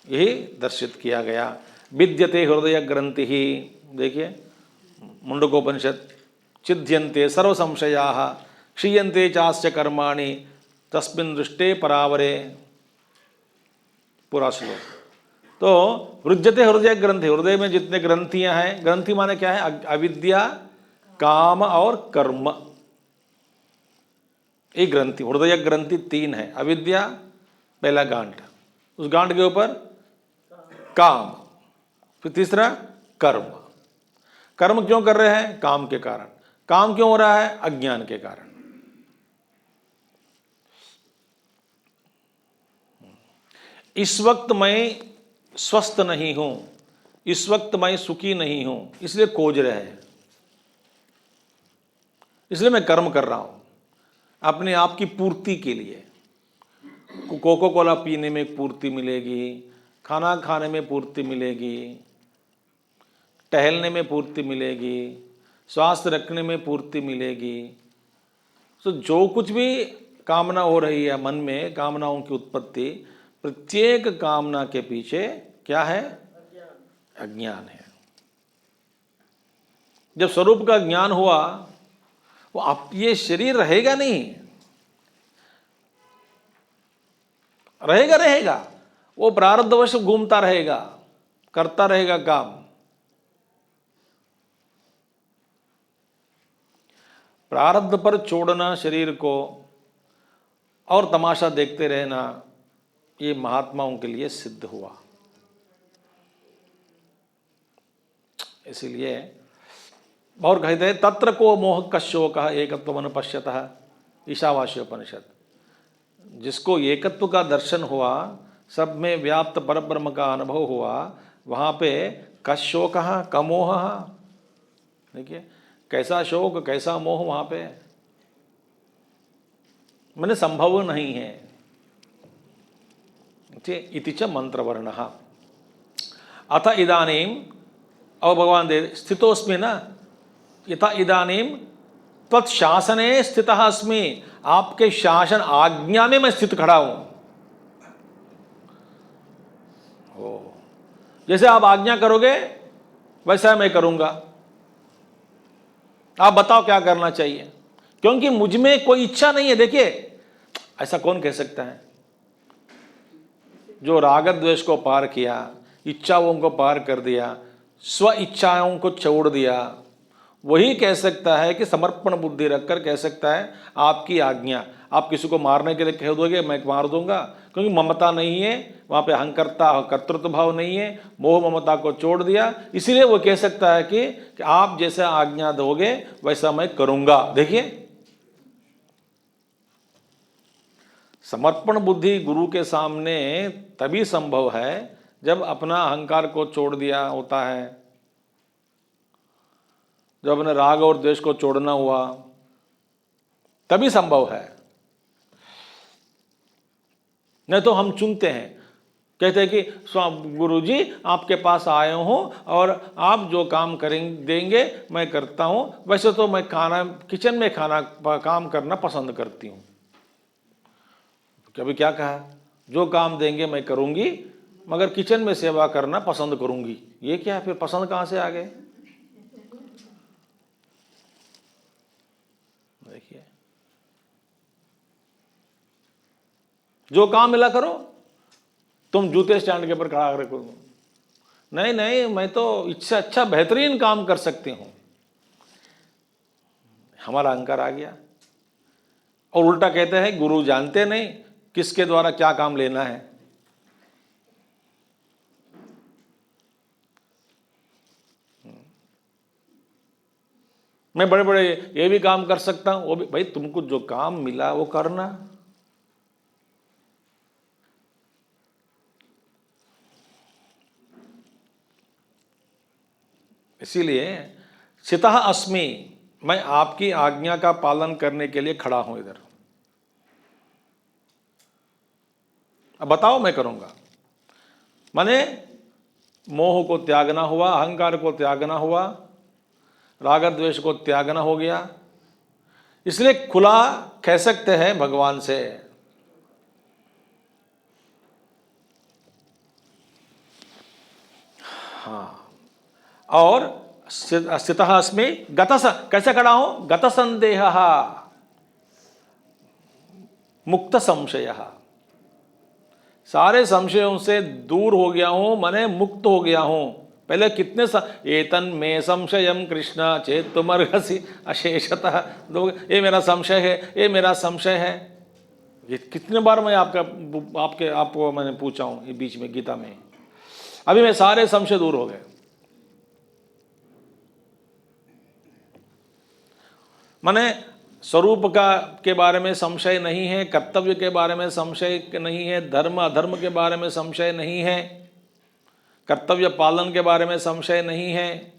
यही दर्शित किया गया। विद्यते हृदय ग्रंथि ही, देखिए मुंडकोपनिषद, छिद्यन्ते सर्व संशयाः क्षीयन्ते चास्य कर्माणि तस्मिन् दृष्टे परावरे, पूरा श्लोक। तो वृज्यते हृदय ग्रंथि, हृदय में जितने ग्रंथियां हैं, ग्रंथि माने क्या है? अविद्या, काम और कर्म, एक ग्रंथि। हृदय ग्रंथि 3 है। अविद्या पहला गांठ, उस गांठ के ऊपर काम, फिर तीसरा कर्म। कर्म क्यों कर रहे हैं? काम के कारण। काम क्यों हो रहा है? अज्ञान के कारण। इस वक्त मैं स्वस्थ नहीं हूं, इस वक्त मैं सुखी नहीं हूं, इसलिए खोज रहे हैं, इसलिए मैं कर्म कर रहा हूं अपने आप की पूर्ति के लिए। कोको कोला पीने में पूर्ति मिलेगी, खाना खाने में पूर्ति मिलेगी, टहलने में पूर्ति मिलेगी, स्वास्थ्य रखने में पूर्ति मिलेगी। तो जो कुछ भी कामना हो रही है मन में, कामनाओं की उत्पत्ति, प्रत्येक कामना के पीछे क्या है? अज्ञान है। जब स्वरूप का ज्ञान हुआ, वो आप, ये शरीर रहेगा नहीं, रहेगा, वो प्रारब्धवश घूमता रहेगा, करता रहेगा काम। प्रारब्ध पर छोड़ना शरीर को और तमाशा देखते रहना, ये महात्माओं के लिए सिद्ध हुआ। इसलिए और कहते हैं तत्र को मोह कशोकः एकत्वम् अनुपश्यतः, ईशावास्योपनिषद। जिसको एकत्व का दर्शन हुआ, सब में व्याप्त परब्रह्म का अनुभव हुआ, वहाँ पे कशोकः कमोहः, देखिए कैसा शोक कैसा मोह वहाँ पे, मैंने संभव नहीं है। इति च मंत्रवर्णः। अथ इदानीम, और भगवान दे स्थितोस्मि न, यथा इदानीम त्वत्शासने स्थितः अस्मि, आपके शासन आज्ञा में मैं स्थित खड़ा हूं। जैसे आप आज्ञा करोगे वैसा मैं करूंगा, आप बताओ क्या करना चाहिए, क्योंकि मुझ में कोई इच्छा नहीं है। देखिए ऐसा कौन कह सकता है? जो राग द्वेष को पार किया, इच्छाओं को पार कर दिया, स्व इच्छाओं को छोड़ दिया, वही कह सकता है कि समर्पण बुद्धि रखकर कह सकता है आपकी आज्ञा। आप किसी को मारने के लिए कह दोगे, मैं मार दूंगा, क्योंकि ममता नहीं है वहाँ पे, अहंकर्ता कर्तृत्व भाव नहीं है, मोह ममता को छोड़ दिया, इसीलिए वो कह सकता है कि आप जैसा आज्ञा दोगे वैसा मैं करूंगा। देखिए समर्पण बुद्धि गुरु के सामने तभी संभव है जब अपना अहंकार को छोड़ दिया होता है, जब अपने राग और द्वेष को छोड़ना हुआ, तभी संभव है। नहीं तो हम चुनते हैं, कहते हैं कि गुरुजी आपके पास आया हूं और आप जो काम करेंगे देंगे मैं करता हूं। वैसे तो मैं खाना, किचन में खाना काम करना पसंद करती हूं। कभी क्या कहा? जो काम देंगे मैं करूंगी, मगर किचन में सेवा करना पसंद करूंगी। ये क्या है? फिर पसंद कहां से आ गए? देखिए, जो काम मिला करो, तुम जूते स्टैंड के ऊपर खड़ा रखो, नहीं नहीं मैं तो इससे अच्छा बेहतरीन काम कर सकती हूं। हमारा अहंकार आ गया। और उल्टा कहते हैं गुरु जानते नहीं किसके द्वारा क्या काम लेना है। मैं बड़े बड़े ये भी काम कर सकता हूं, वो भी। भाई तुमको जो काम मिला वो करना। इसीलिए स्थितः अस्मि, मैं आपकी आज्ञा का पालन करने के लिए खड़ा हूं इधर। अब बताओ, मैं करूंगा। माने मोह को त्यागना हुआ, अहंकार को त्यागना हुआ, राग द्वेष को त्यागना हो गया। इसलिए खुला कह सकते हैं भगवान से। हाँ, और स्थितः अस्मि कैसे खड़ा हूं? गत संदेह मुक्त संशय, सारे संशयों से दूर हो गया हूं, माने मुक्त हो गया हूं। पहले कितने एतन में संशयम कृष्ण चेत तुमर्हसि अशेषतः, ये मेरा संशय है, ये मेरा संशय है। ये कितने बार मैं आपको मैंने पूछा हूं ये बीच में गीता में। अभी मैं सारे संशय दूर हो गए। माने स्वरूप के बारे में संशय नहीं है, कर्तव्य के बारे में संशय नहीं है, धर्म अधर्म के बारे में संशय नहीं है, कर्तव्य पालन के बारे में संशय नहीं है,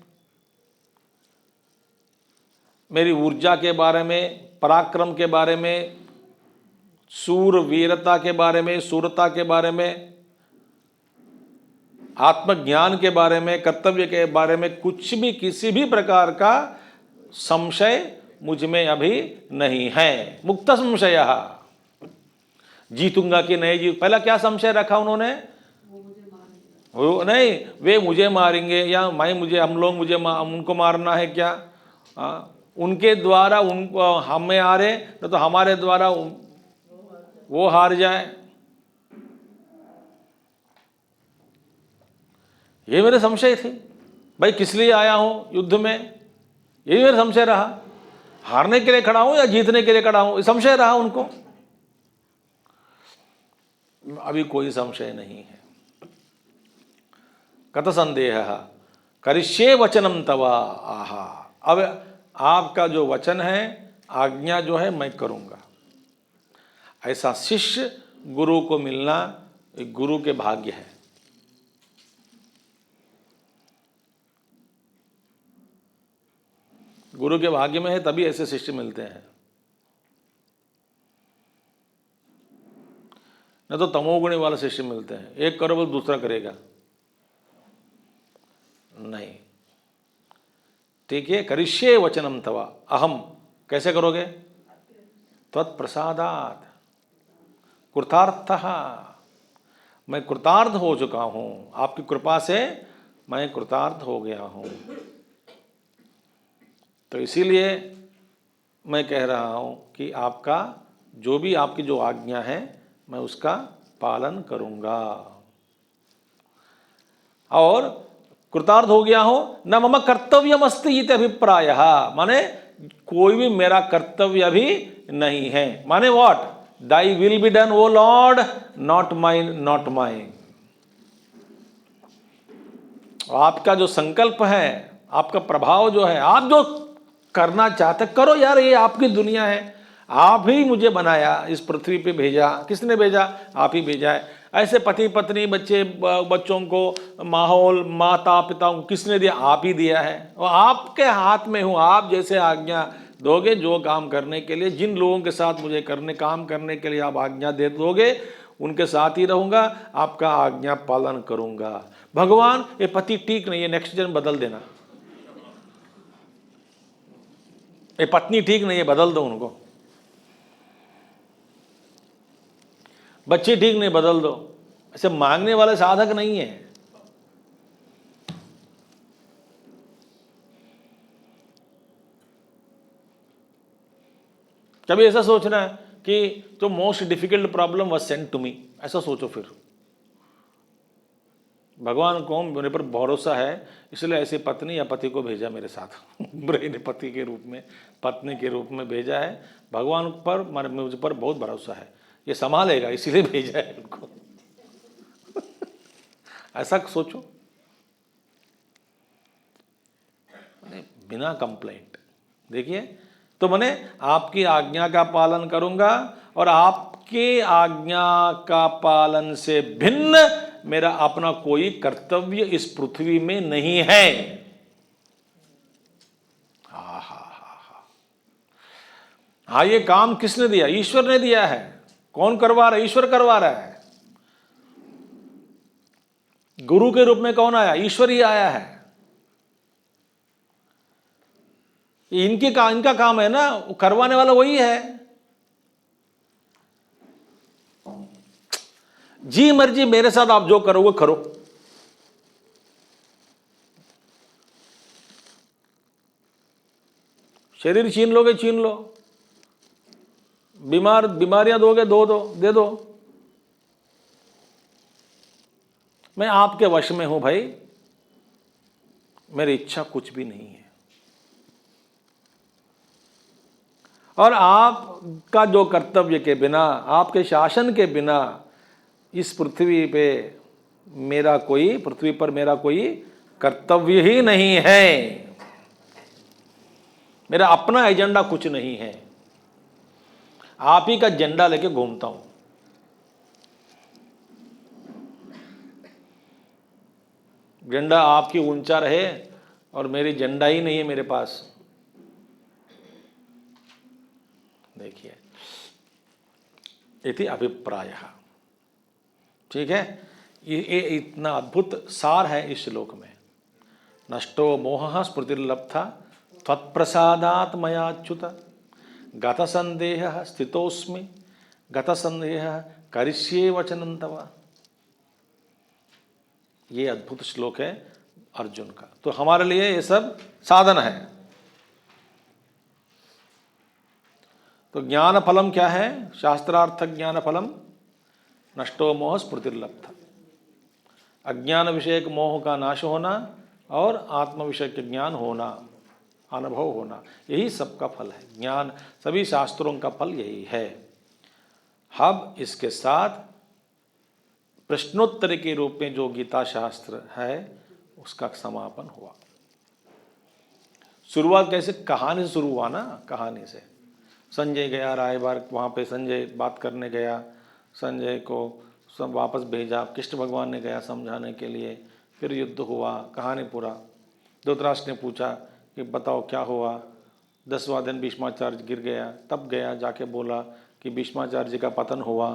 मेरी ऊर्जा के बारे में, पराक्रम के बारे में, सूर वीरता के बारे में, सूरता के बारे में, आत्मज्ञान के बारे में, कर्तव्य के बारे में कुछ भी किसी भी प्रकार का संशय मुझ में अभी नहीं है। मुक्त संशय, जीतूंगा कि नहीं जीत। पहला क्या संशय रखा उन्होंने? वो नहीं, वे मुझे मारेंगे या हम लोग उनको मारना है क्या? उनके द्वारा उनको हमें हारे, तो हमारे द्वारा वो हार जाए। ये मेरे संशय थे भाई, किस लिए आया हूं युद्ध में, यही मेरा संशय रहा। हारने के लिए खड़ा हूं या जीतने के लिए खड़ा हूं, संशय रहा उनको। अभी कोई संशय नहीं है। कत संदेह करिष्ये वचनम तवा आहा। अब आपका जो वचन है, आज्ञा जो है, मैं करूंगा। ऐसा शिष्य गुरु को मिलना एक गुरु के भाग्य है। गुरु के भाग्य में है तभी ऐसे शिष्य मिलते हैं। न तो तमोगुणी वाले शिष्य मिलते हैं, एक करो बोल दूसरा करेगा नहीं। ठीक है, करिष्ये वचनम तवा अहम, कैसे करोगे? त्वत्प्रसादात् कृतार्थः, मैं कृतार्थ हो चुका हूं, आपकी कृपा से मैं कृतार्थ हो गया हूं। तो इसीलिए मैं कह रहा हूं कि आपका जो भी आपकी जो आज्ञा है मैं उसका पालन करूंगा। और कृतार्थ हो गया हूं, न मम कर्तव्यम अस्ति इति अभिप्रायः, माने कोई भी मेरा कर्तव्य भी नहीं है। माने what? Thy will be done O Lord, not mine, not mine. आपका जो संकल्प है, आपका प्रभाव जो है, आप जो करना चाहते करो यार, ये आपकी दुनिया है, आप ही मुझे बनाया, इस पृथ्वी पे भेजा। किसने भेजा? आप ही भेजा है। ऐसे पति पत्नी बच्चों को माहौल, माता पिता को किसने दिया? आप ही दिया है। और आपके हाथ में हूँ, आप जैसे आज्ञा दोगे जो काम करने के लिए, जिन लोगों के साथ मुझे काम करने के लिए आप आज्ञा दे दोगे, उनके साथ ही रहूंगा, आपका आज्ञा पालन करूंगा। भगवान ये पति ठीक नहीं है, नेक्स्ट जन्म बदल देना। ये पत्नी ठीक नहीं है, बदल दो उनको। बच्चे ठीक नहीं, बदल दो। ऐसे मांगने वाले साधक नहीं है। कभी ऐसा सोचना है कि जो most difficult problem was sent to me, ऐसा सोचो। फिर भगवान को मेरे पर भरोसा है, इसलिए ऐसी पत्नी या पति को भेजा मेरे साथ। ब्रेन पति के रूप में, पत्नी के रूप में भेजा है। भगवान पर, मुझ पर बहुत भरोसा है, ये संभालेगा, इसीलिए भेजा है उनको। ऐसा सोचो, बिना कंप्लेंट। देखिए, तो मैंने आपकी आज्ञा का पालन करूंगा, और आपके आज्ञा का पालन से भिन्न मेरा अपना कोई कर्तव्य इस पृथ्वी में नहीं है। हाँ, ये काम किसने दिया? ईश्वर ने दिया है। कौन करवा रहा है? ईश्वर करवा रहा है। गुरु के रूप में कौन आया? ईश्वर ही आया है। इनका काम है ना, करवाने वाला वही है। जी मर्जी मेरे साथ आप जो करोगे करो। शरीर छीन लोगे छीन लो, बीमारियां दोगे दे दो। मैं आपके वश में हूं भाई, मेरी इच्छा कुछ भी नहीं है। और आपका जो कर्तव्य के बिना, आपके शासन के बिना इस पृथ्वी पर मेरा कोई कर्तव्य ही नहीं है। मेरा अपना एजेंडा कुछ नहीं है। आप ही का झंडा लेके घूमता हूं। झंडा आपकी ऊंचा रहे और मेरी झंडा ही नहीं है मेरे पास। देखिए, इति अभिप्राय। ठीक है, ये इतना अद्भुत सार है इस श्लोक में। नष्टो मोहः स्मृतिर्लब्धा त्वत्प्रसादात् मयाच्युत गत संदेहः स्थितोऽस्मि गत संदेहः करिष्ये वचनं तव। ये अद्भुत श्लोक है अर्जुन का। तो हमारे लिए ये सब साधन है। तो ज्ञान फलम क्या है? शास्त्रार्थक ज्ञान फलम नष्टो मोह स्मृतिर्लब्धा। अज्ञान विषयक मोह का नाश होना और आत्म विषय के ज्ञान होना, अनुभव होना, यही सबका फल है। ज्ञान, सभी शास्त्रों का फल यही है। अब इसके साथ प्रश्नोत्तर के रूप में जो गीता शास्त्र है उसका समापन हुआ। शुरुआत कैसे? कहानी से शुरू हुआ ना। कहानी से संजय गया रायबार, वहाँ पे संजय बात करने गया, संजय को सब वापस भेजा, कृष्ण भगवान ने गया समझाने के लिए, फिर युद्ध हुआ, कहानी पूरा। धृतराष्ट्र ने पूछा कि बताओ क्या हुआ। 10वां दिन भीष्माचार्य गिर गया, तब गया जाके बोला कि भीष्माचार्य जी का पतन हुआ,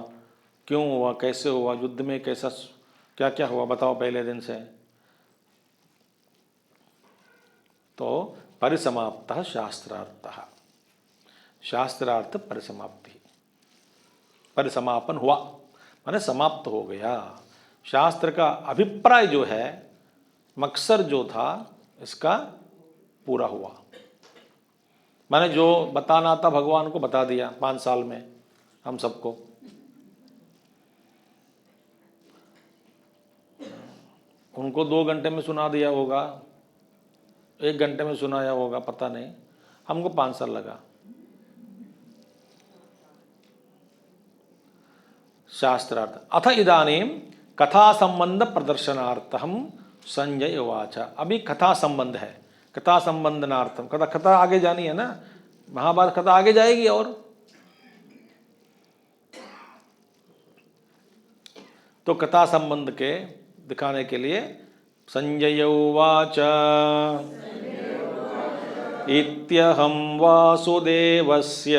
क्यों हुआ, कैसे हुआ, युद्ध में कैसा क्या क्या हुआ बताओ पहले दिन से। तो परिसमाप्तः शास्त्रार्थः, शास्त्रार्थ परिसमाप्ति, परिसमापन हुआ माने समाप्त हो गया। शास्त्र का अभिप्राय जो है, मकसद जो था, इसका पूरा हुआ। मैंने जो बताना था भगवान को बता दिया 5 साल में हम सबको। उनको 2 घंटे में सुना दिया होगा, 1 घंटे में सुनाया होगा, पता नहीं। हमको 5 साल लगा। शास्त्रार्थ अथ इदानीं कथा संबंध प्रदर्शनार्थम संजय उवाच। अभी कथा संबंध है, कथा संबंधनार्थम। कथा आगे जानी है ना, महाभारत कथा आगे जाएगी। और तो कथा संबंध के दिखाने के लिए संजय उवाच इत्यहं वासुदेवस्य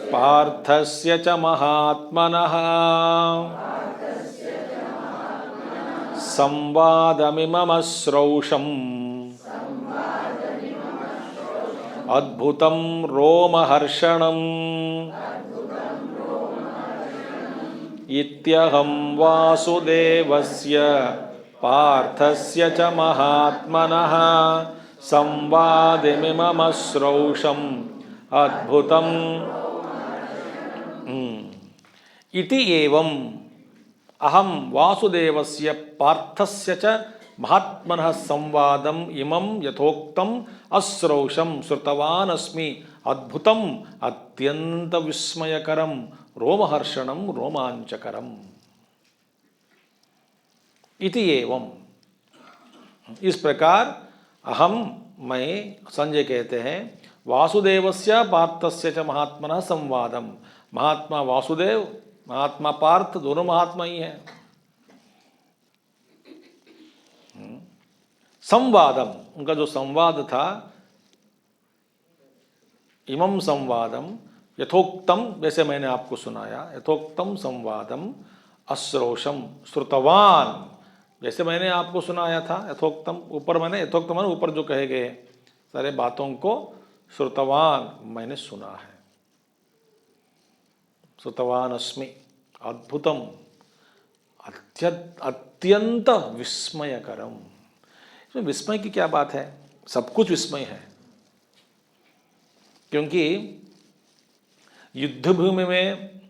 पार्थस्य च महात्मनः संवादमिमम श्रौषम् अद्भुतं रोमहर्षणम् इत्यहं वासुदेवस्य पार्थस्य च महात्मनः संवादमिमम श्रौषम् अद्भुतं इति एवं अहम वासुदेवस्य पार्थस्य च महात्मनः संवादम इमं यथोक्तम अश्रौषम श्रुतवान् अस्मि अद्भुतम अत्यंत विस्मयकरम रोमहर्षणम रोमांचकरम। इति एवं, इस प्रकार अहम, मैं, संजय कहते हैं, वासुदेवस्य पार्थस्य च महात्मनः संवादम। महात्मा वासुदेव, महात्मा पार्थ, दोनों महात्मा ही हैं। संवादम, उनका जो संवाद था, इमं संवादम यथोक्तम, जैसे मैंने आपको सुनाया, यथोक्तम संवादम अश्रोषम श्रुतवान, जैसे मैंने आपको सुनाया था यथोक्तम, ऊपर मैंने यथोक्त मैंने ऊपर जो कहे गए सारे बातों को श्रुतवान मैंने सुना है। श्रुतवान अस्मि अद्भुतम अत्यंत विस्मयकरम। इसमें विस्मय की क्या बात है? सब कुछ विस्मय है, क्योंकि युद्ध भूमि में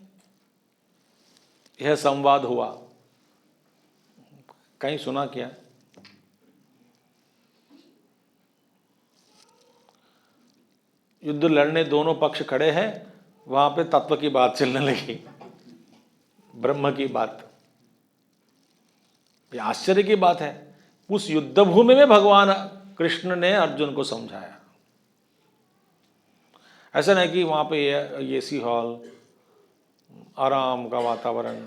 यह संवाद हुआ, कहीं सुना क्या? युद्ध लड़ने दोनों पक्ष खड़े हैं, वहां पे तत्व की बात चलने लगी, ब्रह्म की बात। ये आश्चर्य की बात है। उस युद्ध भूमि में भगवान कृष्ण ने अर्जुन को समझाया। ऐसा नहीं कि वहां पे एसी हॉल, आराम का वातावरण,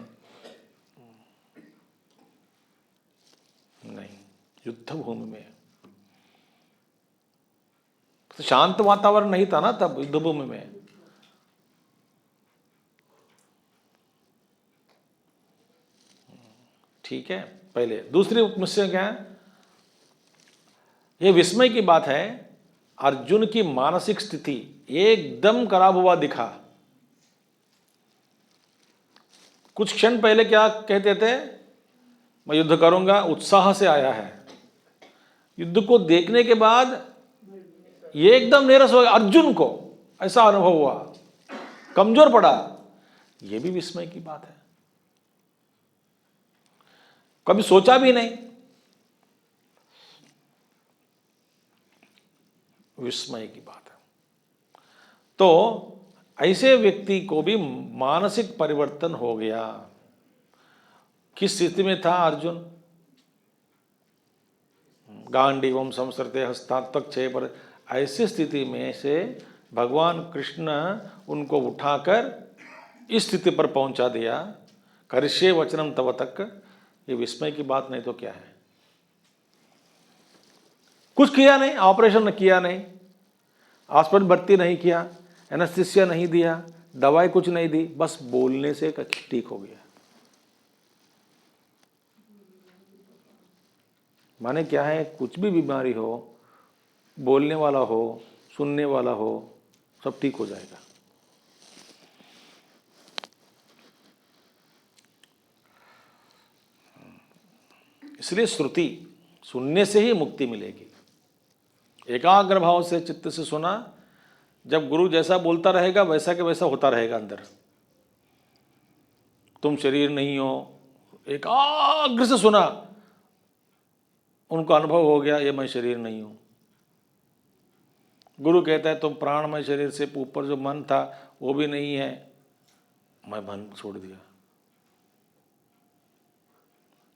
नहीं, युद्ध भूमि में शांत वातावरण नहीं था ना तब युद्ध भूमि में। ठीक है, पहले दूसरी विषय क्या है? यह विस्मय की बात है, अर्जुन की मानसिक स्थिति एकदम खराब हुआ दिखा। कुछ क्षण पहले क्या कहते थे? मैं युद्ध करूंगा, उत्साह से आया है। युद्ध को देखने के बाद ये एकदम नीरस हो गया, अर्जुन को ऐसा अनुभव हुआ, कमजोर पड़ा। यह भी विस्मय की बात है, कभी सोचा भी नहीं। विस्मय की बात है। तो ऐसे व्यक्ति को भी मानसिक परिवर्तन हो गया। किस स्थिति में था अर्जुन? गांडीवम संसृते हस्तात्मक छे पर, ऐसी स्थिति में से भगवान कृष्ण उनको उठाकर इस स्थिति पर पहुंचा दिया। करिष्ये वचनम तव तक। ये विस्मय की बात नहीं तो क्या है? कुछ किया नहीं, ऑपरेशन किया नहीं, हॉस्पिटल भर्ती नहीं किया, एनेस्थीसिया नहीं दिया, दवाई कुछ नहीं दी, बस बोलने से ठीक हो गया। माने क्या है? कुछ भी बीमारी हो, बोलने वाला हो, सुनने वाला हो, सब ठीक हो जाएगा। इसलिए श्रुति सुनने से ही मुक्ति मिलेगी। एकाग्र भाव से चित्त से सुना, जब गुरु जैसा बोलता रहेगा वैसा के वैसा होता रहेगा अंदर। तुम शरीर नहीं हो, एकाग्र से सुना, उनको अनुभव हो गया ये मैं शरीर नहीं हूं। गुरु कहता है तुम प्राणमय शरीर से ऊपर जो मन था वो भी नहीं है, मैं मन छोड़ दिया।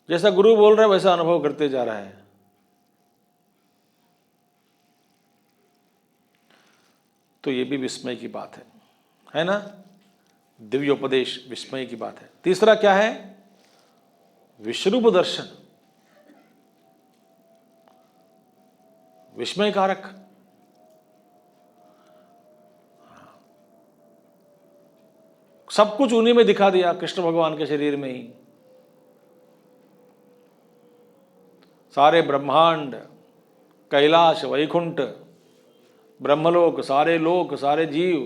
जैसा गुरु बोल रहा है वैसा अनुभव करते जा रहा है। तो ये भी विस्मय की बात है ना? दिव्योपदेश विस्मय की बात है। तीसरा क्या है? विश्वरूप दर्शन, विस्मय कारक। सब कुछ उन्हीं में दिखा दिया, कृष्ण भगवान के शरीर में ही। सारे ब्रह्मांड, कैलाश, वैकुंठ, ब्रह्मलोक, सारे लोक, सारे जीव,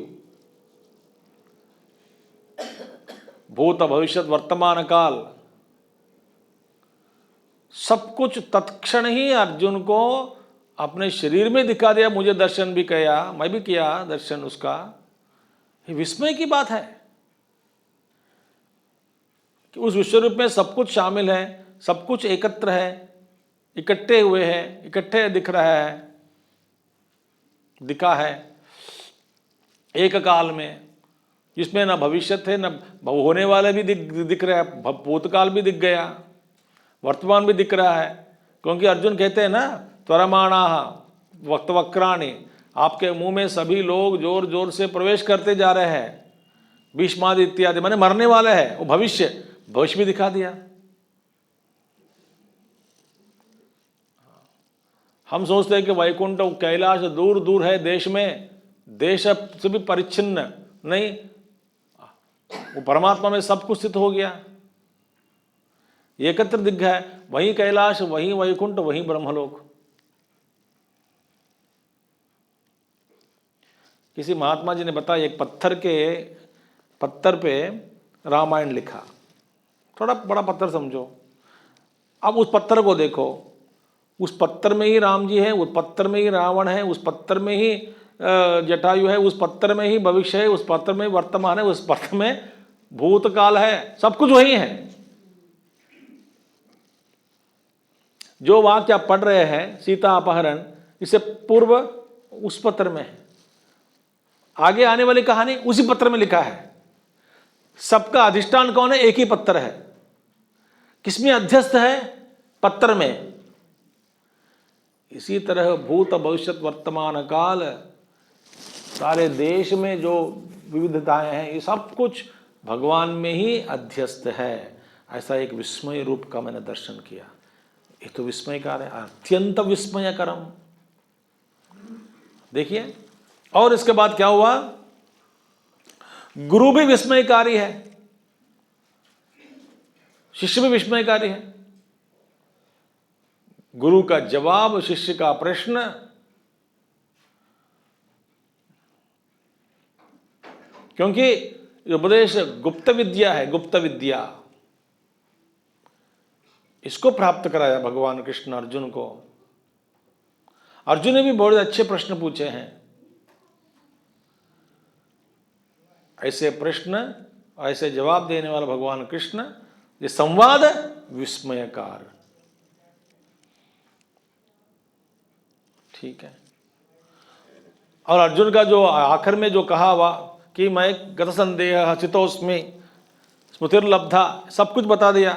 भूत भविष्य वर्तमान काल, सब कुछ तत्क्षण ही अर्जुन को अपने शरीर में दिखा दिया। मुझे दर्शन भी किया, मैं भी किया दर्शन उसका। ये विस्मय की बात है कि उस विश्वरूप में सब कुछ शामिल है, सब कुछ एकत्र है, इकट्ठे हुए हैं, इकट्ठे दिख रहा है, दिखा है एक काल में, जिसमें न भविष्य थे न होने वाले भी दिख रहे हैं, भूतकाल भी दिख गया, वर्तमान भी दिख रहा है। क्योंकि अर्जुन कहते हैं ना, त्वरमाणाः वक्त्राणि, आपके मुंह में सभी लोग जोर जोर से प्रवेश करते जा रहे हैं, भीष्मादि इत्यादि, माने मरने वाले हैं, वो भविष्य भी दिखा दिया। हम सोचते हैं कि वैकुंठ कैलाश दूर दूर है देश में, देश से भी परिच्छिन्न नहीं, वो परमात्मा में सब कुछ स्थित हो गया, एकत्र दिख गया है। वहीं कैलाश, वहीं वैकुंठ, वहीं ब्रह्मलोक। किसी महात्मा जी ने बताया, एक पत्थर पे रामायण लिखा, थोड़ा बड़ा पत्थर समझो। अब उस पत्थर को देखो, उस पत्थर में ही राम जी है, उस पत्थर में ही रावण है, उस पत्थर में ही जटायु है, उस पत्थर में ही भविष्य है, उस पत्थर में वर्तमान है, उस पत्थर में भूतकाल है, सब कुछ वही है। जो वाक्य आप पढ़ रहे हैं सीता अपहरण, इससे पूर्व उस पत्र में है, आगे आने वाली कहानी उसी पत्र में लिखा है। सबका अधिष्ठान कौन है? एक ही पत्थर है। किसमें अध्यस्त है? पत्थर में। इसी तरह भूत भविष्यत वर्तमान काल, सारे देश में जो विविधताएं हैं, ये सब कुछ भगवान में ही अध्यस्त है। ऐसा एक विस्मय रूप का मैंने दर्शन किया। ये तो विस्मयकार है, अत्यंत विस्मयकरम। देखिए, और इसके बाद क्या हुआ? गुरु भी विस्मयकारी है, शिष्य भी विस्मयकारी है। गुरु का जवाब, शिष्य का प्रश्न, क्योंकि उपदेश गुप्त विद्या है, गुप्त विद्या। इसको प्राप्त कराया भगवान कृष्ण अर्जुन को। अर्जुन ने भी बहुत अच्छे प्रश्न पूछे हैं। ऐसे प्रश्न, ऐसे जवाब देने वाला भगवान कृष्ण, ये संवाद विस्मयकार। ठीक है। और अर्जुन का जो आखिर में जो कहा हुआ कि मैं गत संदेह चितोस्मि स्मृतिर्लब्धा, सब कुछ बता दिया।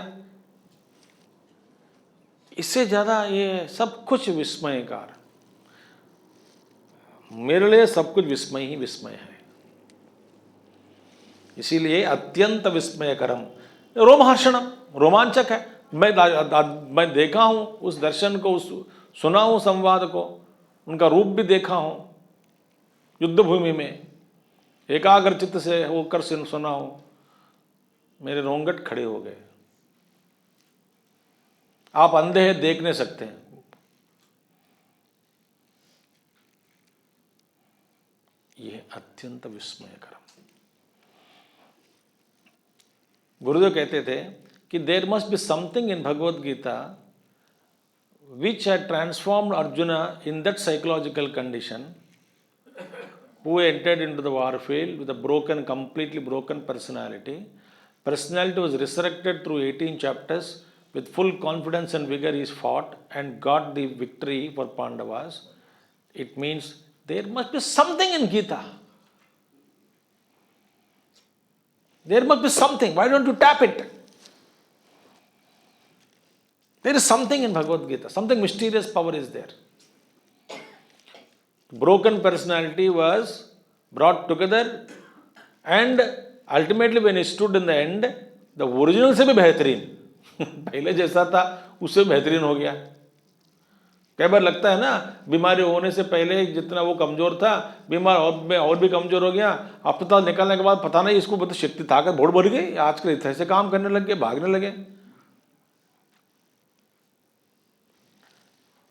इससे ज्यादा ये सब कुछ विस्मयकार। मेरे लिए सब कुछ विस्मय ही विस्मय है, इसीलिए अत्यंत विस्मयकरम, रोमहर्षणम, रोमांचक है। मैं देखा हूं उस दर्शन को, सुना हूं संवाद को, उनका रूप भी देखा हूं युद्ध भूमि में, एकाग्र चित्त से होकर सुना हूं, मेरे रोंगट खड़े हो गए। आप अंधे हैं, देख नहीं सकते हैं। यह अत्यंत विस्मयकरम। गुरुदेव कहते थे कि there must be something in Bhagavad Gita which had transformed Arjuna in that psychological condition, who entered into the war field with a broken, completely broken personality. Personality was resurrected through 18 chapters. With full confidence and vigor he fought and got the victory for Pandavas. It means there must be something in Gita. There must be something. Why don't you tap it? There is something in Bhagavad Gita. Something mysterious power is there. Broken personality was brought together, and ultimately when he stood in the end, the original से भी बेहतरीन, पहले जैसा था उससे बेहतरीन हो गया। कई बार लगता है ना, बीमारी होने से पहले जितना वो कमजोर था, बीमार और भी कमजोर हो गया। अस्पताल निकलने के बाद पता नहीं इसको बहुत शक्ति, ताकत बहुत बढ़ गई, आजकल ऐसे काम करने लग गए, भागने लगे।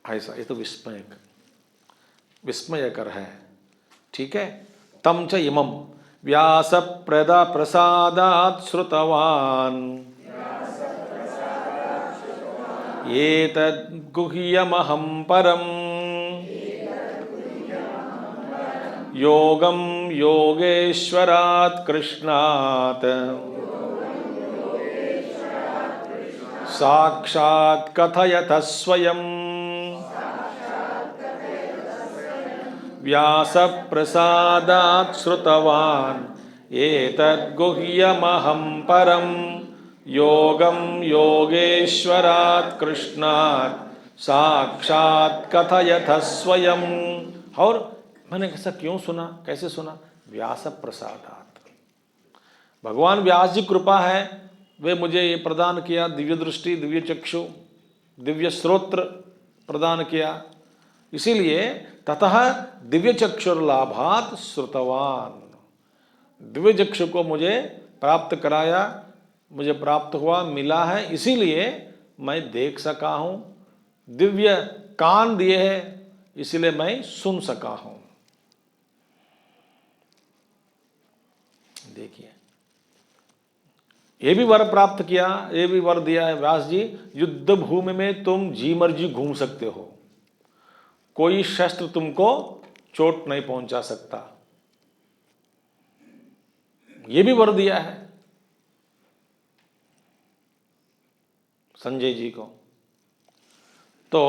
ऐसा ये तो विस्मयकर है। ठीक है। तम च इमं व्यास प्रदा प्रसादात् श्रुतवान् एतद् गुह्यमहं परम् योगं योगेश्वरात् कृष्णात् साक्षात् कथयत स्वयं व्यास प्रसादात् श्रुतवान् एतद् गुह्यमहं परं योगं योगेश्वरात् कृष्णात् साक्षात् कथयथ स्वयं। और मैंने ऐसा क्यों सुना, कैसे सुना? व्यास प्रसादात्, भगवान व्यास जी कृपा है, वे मुझे ये प्रदान किया, दिव्य दृष्टि, दिव्य चक्षु, दिव्य श्रोत्र प्रदान किया। इसीलिए ततः दिव्य चक्षुर्लाभात श्रुतवान, दिव्य चक्षु को मुझे प्राप्त कराया, मुझे प्राप्त हुआ, मिला है, इसीलिए मैं देख सका हूं। दिव्य कान दिए हैं, इसीलिए मैं सुन सका हूं। देखिए, ये भी वर प्राप्त किया, ये भी वर दिया है व्यास जी, युद्ध भूमि में तुम जी मर्जी घूम सकते हो, कोई शस्त्र तुमको चोट नहीं पहुंचा सकता, ये भी वर दिया है संजय जी को। तो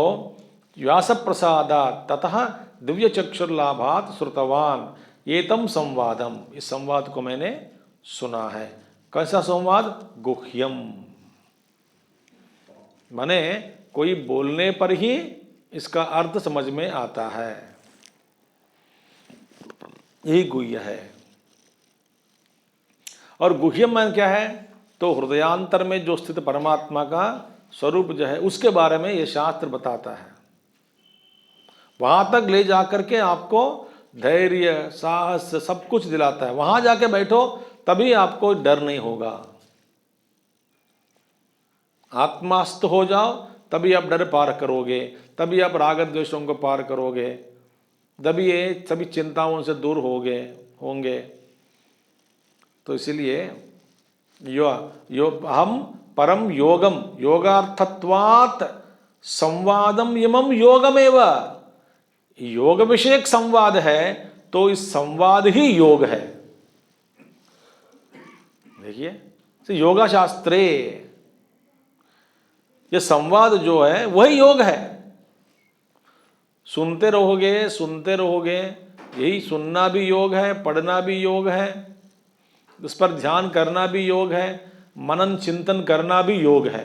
व्यास प्रसादात ततः दिव्य चक्षुर्लाभात श्रुतवान एतम संवादम, इस संवाद को मैंने सुना है। कैसा संवाद? गुह्यम, माने कोई बोलने पर ही इसका अर्थ समझ में आता है, यही गुह्य है। और गुह्यम मान क्या है? तो हृदयांतर में जो स्थित परमात्मा का स्वरूप जो है उसके बारे में ये शास्त्र बताता है। वहां तक ले जाकर के आपको धैर्य, साहस सब कुछ दिलाता है। वहां जाके बैठो तभी आपको डर नहीं होगा। आत्मास्थ हो जाओ तभी आप डर पार करोगे, तभी आप राग द्वेषों को पार करोगे, तभी ये सभी चिंताओं से दूर होंगे। तो इसलिए हम परम योगम योगार्थत्वात् संवादम इमं योगमेव, योग विषयक संवाद है तो इस संवाद ही योग है। देखिए योगा शास्त्रे ये संवाद जो है वही योग है। सुनते रहोगे, यही सुनना भी योग है, पढ़ना भी योग है, उस पर ध्यान करना भी योग है, मनन चिंतन करना भी योग है।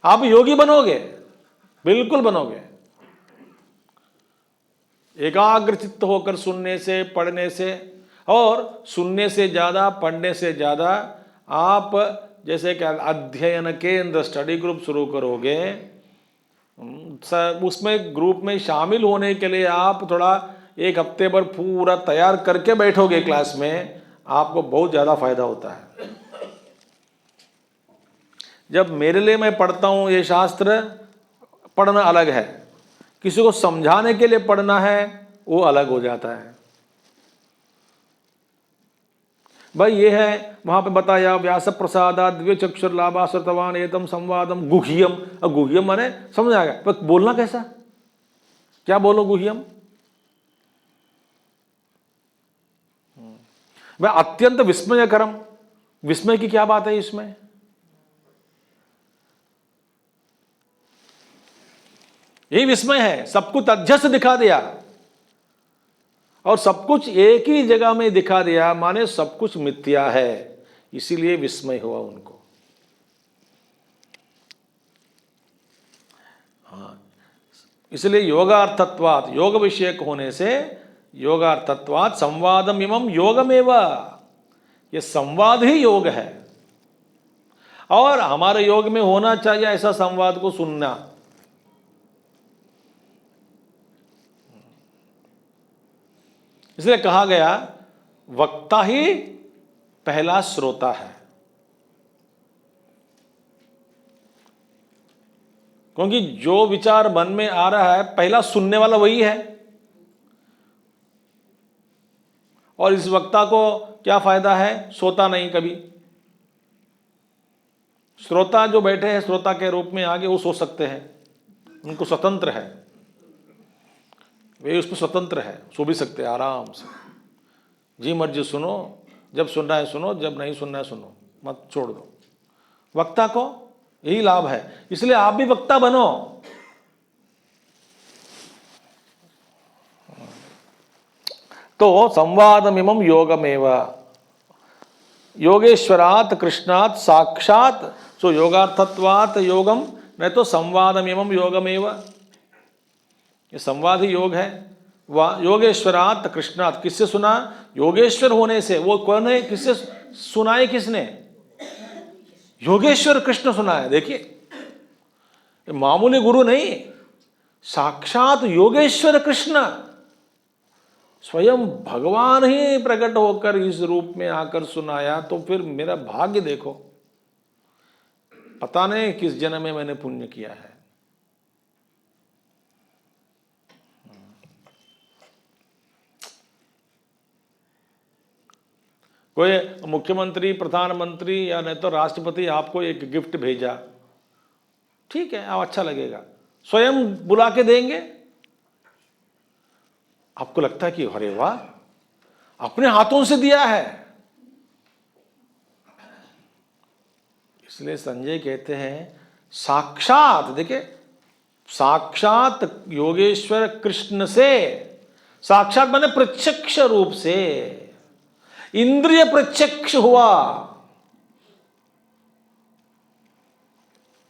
आप योगी बनोगे, बिल्कुल बनोगे। एकाग्र चित्त होकर सुनने से, पढ़ने से, और सुनने से ज़्यादा, पढ़ने से ज़्यादा आप जैसे कि अध्ययन केंद्र स्टडी ग्रुप शुरू करोगे, उसमें ग्रुप में शामिल होने के लिए आप थोड़ा एक हफ्ते भर पूरा तैयार करके बैठोगे क्लास में, आपको बहुत ज़्यादा फायदा होता है। जब मेरे लिए मैं पढ़ता हूँ ये शास्त्र, पढ़ना अलग है, किसी को समझाने के लिए पढ़ना है वो अलग हो जाता है। भाई ये है वहां पे बताया व्यास प्रसादा दिव्य चक्षुर्लाभा श्रुतवान एतम संवादम गुह्यम। अब गुह्यम माने समझ आ गया, पर बोलना कैसा, क्या बोलो गुह्यम? वह अत्यंत विस्मयकरम, विस्मय की क्या बात है इसमें? यही विस्मय है, सब कुछ तथ्य से दिखा दिया और सब कुछ एक ही जगह में दिखा दिया, माने सब कुछ मिथ्या है, इसीलिए विस्मय हुआ उनको। हाँ, इसलिए योगार्थत्वात्, योग विषयक होने से योगार्थत्वात् संवादम इमं योगमेव, ये संवाद ही योग है। और हमारे योग में होना चाहिए ऐसा संवाद को सुनना। इसलिए कहा गया वक्ता ही पहला श्रोता है, क्योंकि जो विचार मन में आ रहा है पहला सुनने वाला वही है। और इस वक्ता को क्या फायदा है? सोता नहीं कभी। श्रोता जो बैठे हैं श्रोता के रूप में आगे, वो सो सकते हैं, उनको स्वतंत्र है, वे उसमें स्वतंत्र है, सो भी सकते हैं आराम से। जी मर्जी सुनो, जब सुनना है सुनो, जब नहीं सुनना है सुनो, मत छोड़ दो। वक्ता को यही लाभ है, इसलिए आप भी वक्ता बनो। तो संवादमिमं योगमेव, योगेश्वरात् कृष्णात् साक्षात्, सो योगार्थत्वात् योगम, नहीं तो संवादमिमं योगमेव, ये संवाद ही योग है। वह योगेश्वरात् कृष्णात्, किससे सुना? योगेश्वर होने से। वो कौन है? किससे सुनाए? किसने? योगेश्वर कृष्ण सुनाए। देखिए मामूली गुरु नहीं, साक्षात योगेश्वर कृष्ण स्वयं भगवान ही प्रकट होकर इस रूप में आकर सुनाया, तो फिर मेरा भाग्य देखो, पता नहीं किस जन्म में मैंने पुण्य किया है। कोई मुख्यमंत्री, प्रधानमंत्री या नहीं तो राष्ट्रपति आपको एक गिफ्ट भेजा, ठीक है, आप अच्छा लगेगा, स्वयं बुला के देंगे, आपको लगता है कि अरे वाह, अपने हाथों से दिया है। इसलिए संजय कहते हैं साक्षात, देखिए साक्षात योगेश्वर कृष्ण से, साक्षात माने प्रत्यक्ष रूप से, इंद्रिय प्रत्यक्ष हुआ,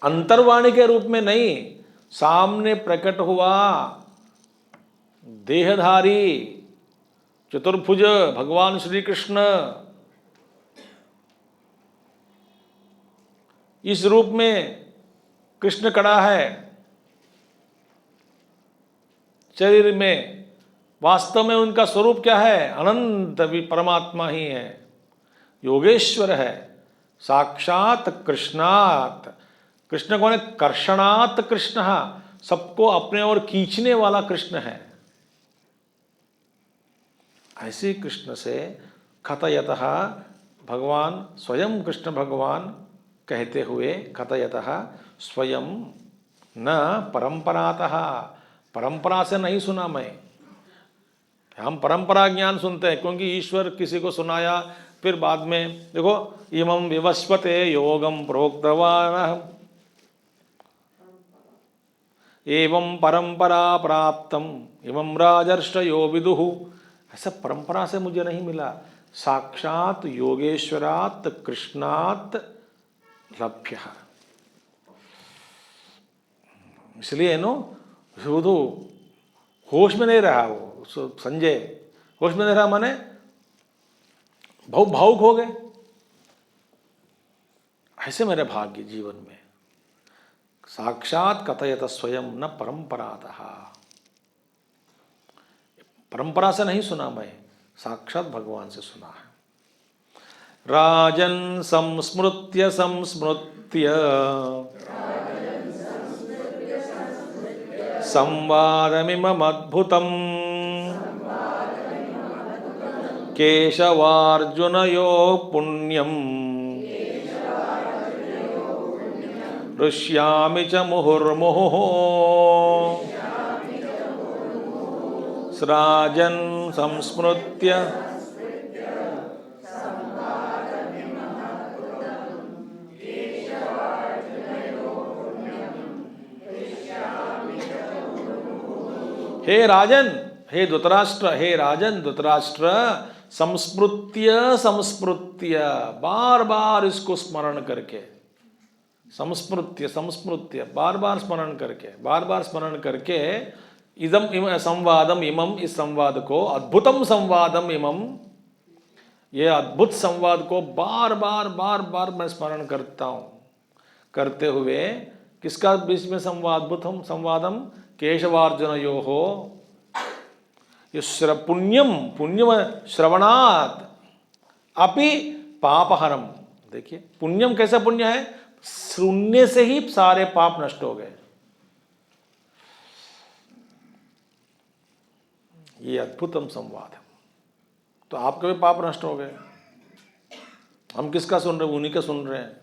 अंतर्वाणी के रूप में नहीं, सामने प्रकट हुआ, देहधारी चतुर्भुज भगवान श्री कृष्ण इस रूप में कृष्ण खड़ा है शरीर में, वास्तव में उनका स्वरूप क्या है, अनंत भी परमात्मा ही है, योगेश्वर है, साक्षात कृष्णात, कृष्ण कौन है, कर्षणात कृष्ण, सबको अपने ओर खींचने वाला कृष्ण है। ऐसे कृष्ण से कथयतः भगवान स्वयं कृष्ण भगवान कहते हुए, कथयतः स्वयं न परंपरातः, परंपरा से नहीं सुना मैं, हम परंपरा ज्ञान सुनते हैं क्योंकि ईश्वर किसी को सुनाया, फिर बाद में देखो इमं विवस्वते योगम प्रोक्तवान एवं परंपरा प्राप्तम इमं राजर्षयो विदुः, ऐसा परंपरा से मुझे नहीं मिला, साक्षात योगेश्वरात कृष्णात लभ्य। इसलिए नो शुद्ध होश में नहीं रहा वो संजय, होश में नहीं रहा माने बहुत भावुक हो गए। ऐसे मेरे भाग्य जीवन में, साक्षात कथयत स्वयं न परंपरातः, परंपरा से नहीं सुना मैं, साक्षात भगवान से सुना है। राजन संस्मृत्य संस्मृत्य संवादमिममद्भुतम् केशवार्जुनयोः पुण्यम् ऋष्यामि च मुहुर्मुहुः। राजन् संस्मृत्य हे राजन, हे धृतराष्ट्र, हे राजन धृतराष्ट्र, संस्मृत्य संस्मृत्य, बार बार इसको स्मरण करके, संस्मृत्य संस्मृत्य, बार बार स्मरण करके, बार बार स्मरण करके, इदम संवादम इमम, इस संवाद को, अद्भुतम संवादम इमम, ये अद्भुत संवाद को बार बार बार बार मैं स्मरण करता हूँ, करते हुए किसका बीच में संवाद, अद्भुतम संवादम केशवार्जुनयोः, ये पुण्यम, पुण्यम श्रवणात् अपि पापहरम, देखिए पुण्यम कैसा पुण्य है, सुनने से ही सारे पाप नष्ट हो गए, ये अद्भुतम संवाद है। तो आपके भी पाप नष्ट हो गए, हम किसका सुन रहे हैं, उन्हीं का सुन रहे हैं।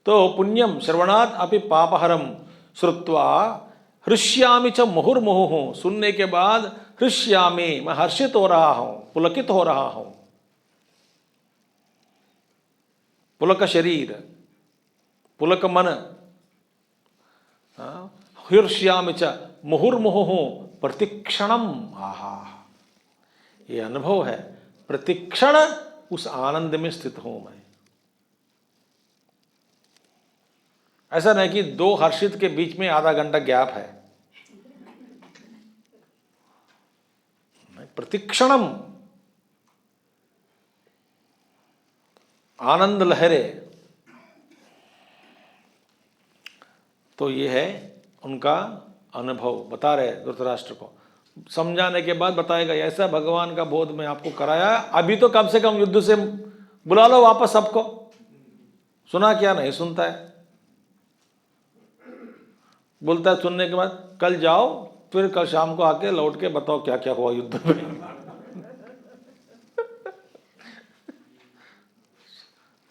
तो पुण्यम श्रवणात् अपि पापहरम श्रुत्वा हृष्यामि च मुहुर्मुहुः, सुनने के बाद हृष्यामि, मैं हर्षित हो रहा हूं, पुलकित हो रहा हूं, पुलक शरीर, पुलक मन, हृष्यामि च मुहुर्मुहुः प्रतिक्षणम, आहा, ये अनुभव है, प्रतिक्षण उस आनंद में स्थित हूं मैं। ऐसा नहीं कि दो हर्षित के बीच में आधा घंटा गैप है, प्रतिक्षणम आनंद लहरे। तो ये है उनका अनुभव, बता रहे धृतराष्ट्र को। समझाने के बाद बताएगा ऐसा भगवान का बोध में आपको कराया, अभी तो कम से कम युद्ध से बुला लो वापस सबको। सुना क्या? नहीं सुनता है। बोलता है सुनने के बाद कल जाओ, फिर कल शाम को आके लौट के बताओ क्या क्या हुआ युद्ध में।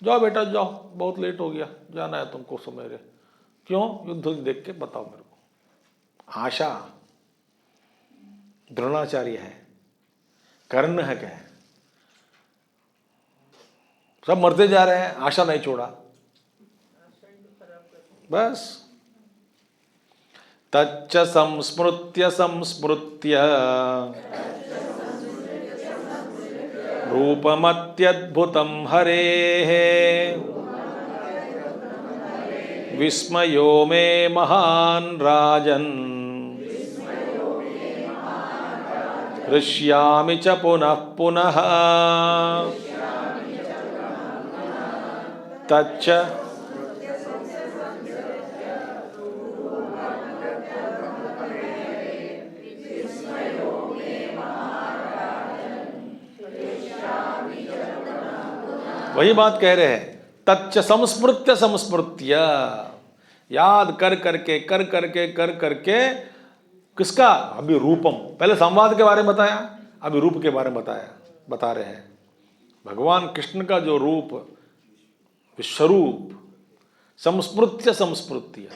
जाओ बेटा जाओ, बहुत लेट हो गया, जाना है तुमको सवेरे। क्यों? युद्ध देख के बताओ मेरे को। आशा द्रोणाचार्य है, कर्ण है, क्या है, सब मरते जा रहे हैं, आशा नहीं छोड़ा। बस तच्च संस्मृत्य संस्मृत्य रूपमत्यद्भुतं हरेः विस्मयो मे महान् राजन् हृष्यामि च पुनः पुनः। तच्च वही बात कह रहे हैं, तच्च संस्मृत्य संस्मृत्य, याद कर करके किसका? अभी रूपम, पहले संवाद के बारे में बताया, अभी रूप के बारे में बता रहे हैं। भगवान कृष्ण का जो रूप, विश्वरूप, संस्मृत्य संस्मृत्य।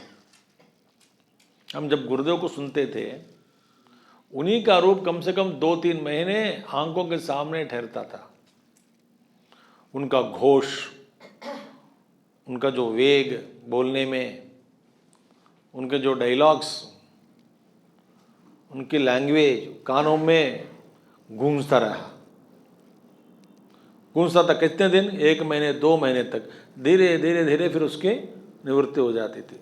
हम जब गुरुदेव को सुनते थे, उन्हीं का रूप कम से कम 2-3 महीने आंखों के सामने ठहरता था। उनका घोष, उनका जो वेग बोलने में, उनके जो डायलॉग्स, उनकी लैंग्वेज कानों में गूंजता था। कितने दिन? 1 महीने 2 महीने तक। धीरे धीरे फिर उसकी निवृत्ति हो जाती थी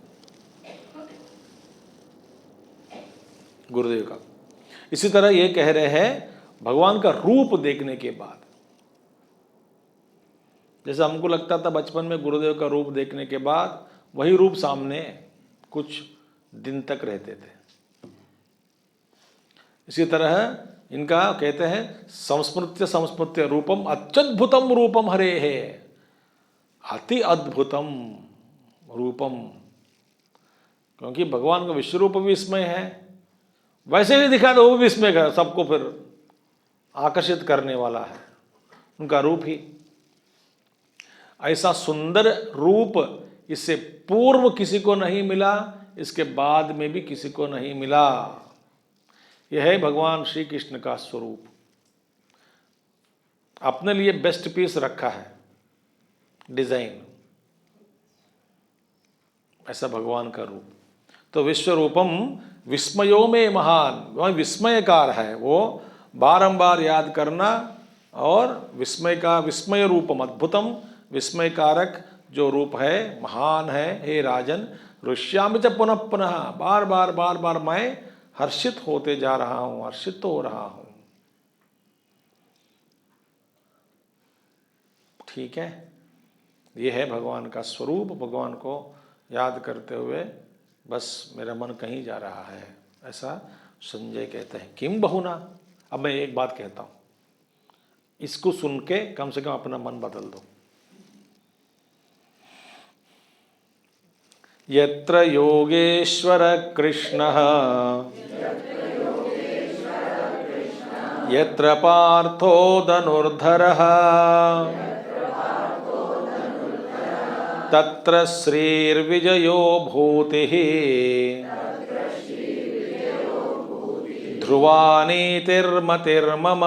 गुरुदेव का। इसी तरह ये कह रहे हैं, भगवान का रूप देखने के बाद, जैसे हमको लगता था बचपन में गुरुदेव का रूप देखने के बाद वही रूप सामने कुछ दिन तक रहते थे, इसी तरह इनका कहते हैं संस्मृत्य संस्मृत्य रूपम अत्यद्भुतम रूपम हरे है, अति अद्भुतम रूपम। क्योंकि भगवान का विश्व रूप भी विस्मय है, वैसे ही दिखा दो वो भी विस्मय का, सबको फिर आकर्षित करने वाला है उनका रूप ही। ऐसा सुंदर रूप इससे पूर्व किसी को नहीं मिला, इसके बाद में भी किसी को नहीं मिला। यह है भगवान श्री कृष्ण का स्वरूप। अपने लिए बेस्ट पीस रखा है, डिजाइन, ऐसा भगवान का रूप। तो विश्व रूपम विस्मयो में महान, वह विस्मयकार है, वो बारंबार याद करना। और विस्मय रूपम अद्भुतम, विस्मयकारक जो रूप है, महान है। हे राजन, ऋष्यामि च पुनः पुनः, बार बार मैं हर्षित होते जा रहा हूं, हर्षित तो हो रहा हूं। ठीक है, ये है भगवान का स्वरूप। भगवान को याद करते हुए बस मेरा मन कहीं जा रहा है, ऐसा संजय कहते हैं। किम बहुना। अब मैं एक बात कहता हूं, इसको सुन के कम से कम अपना मन बदल दो। यत्र योगेश्वर कृष्णः यत्र पार्थो धनुर्धरः तत्र श्रीर्विजयो भूतिः ध्रुवा नीतिर्मतिर्मम।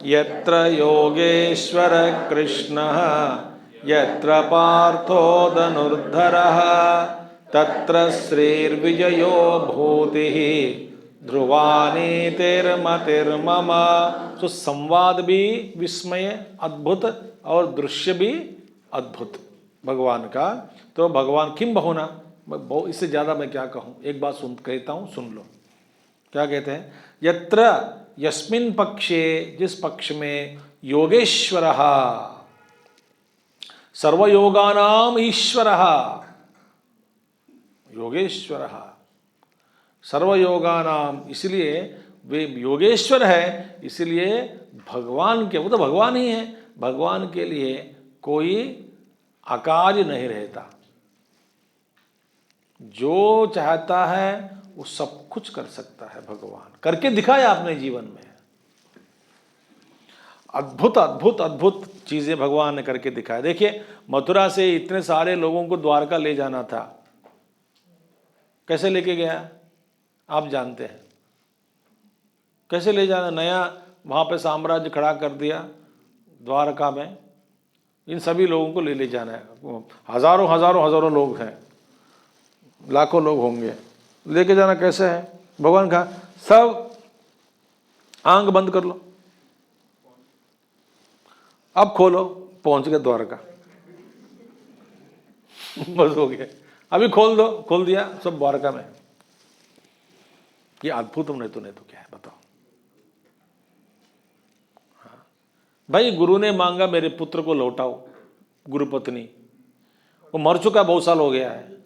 यत्र योगेश्वर कृष्णः यत्र पार्थो धनुर्धरः तत्र श्रीर्विजयो भूतिः ध्रुवा नीतिर्मतिर्मम। तो संवाद भी विस्मय अद्भुत और दृश्य भी अद्भुत भगवान का। तो भगवान किम बहुना, इससे ज़्यादा मैं क्या कहूँ, एक बात कहता हूँ, सुन लो। क्या कहते हैं? यत्र यस्मिन् पक्षे, जिस पक्ष में, योगेश्वरः सर्वयोगानाम ईश्वरः योगेश्वरः, सर्वयोगानाम, इसलिए वे योगेश्वर है, इसलिए भगवान के, वो तो भगवान ही है, भगवान के लिए कोई अकार्य नहीं रहता। जो चाहता है वो सब कुछ कर सकता है, भगवान करके दिखाया अपने जीवन में। अद्भुत अद्भुत अद्भुत चीजें भगवान ने करके दिखाया। देखिए, मथुरा से इतने सारे लोगों को द्वारका ले जाना था, कैसे लेके गया आप जानते हैं, कैसे ले जाना, नया वहां पे साम्राज्य खड़ा कर दिया द्वारका में, इन सभी लोगों को ले जाना है, हजारों हजारों हजारों लोग हैं, लाखों लोग होंगे, लेके जाना कैसे है। भगवान कहा सब आंख बंद कर लो, अब खोलो, पहुंच गए द्वारका, बस हो गया, अभी खोल दो, खोल दिया, सब द्वारका में। ये अद्भुत नहीं तो क्या है बताओ। हाँ। भाई गुरु ने मांगा मेरे पुत्र को लौटाओ, गुरु पत्नी, वो मर चुका, बहुत साल हो गया है,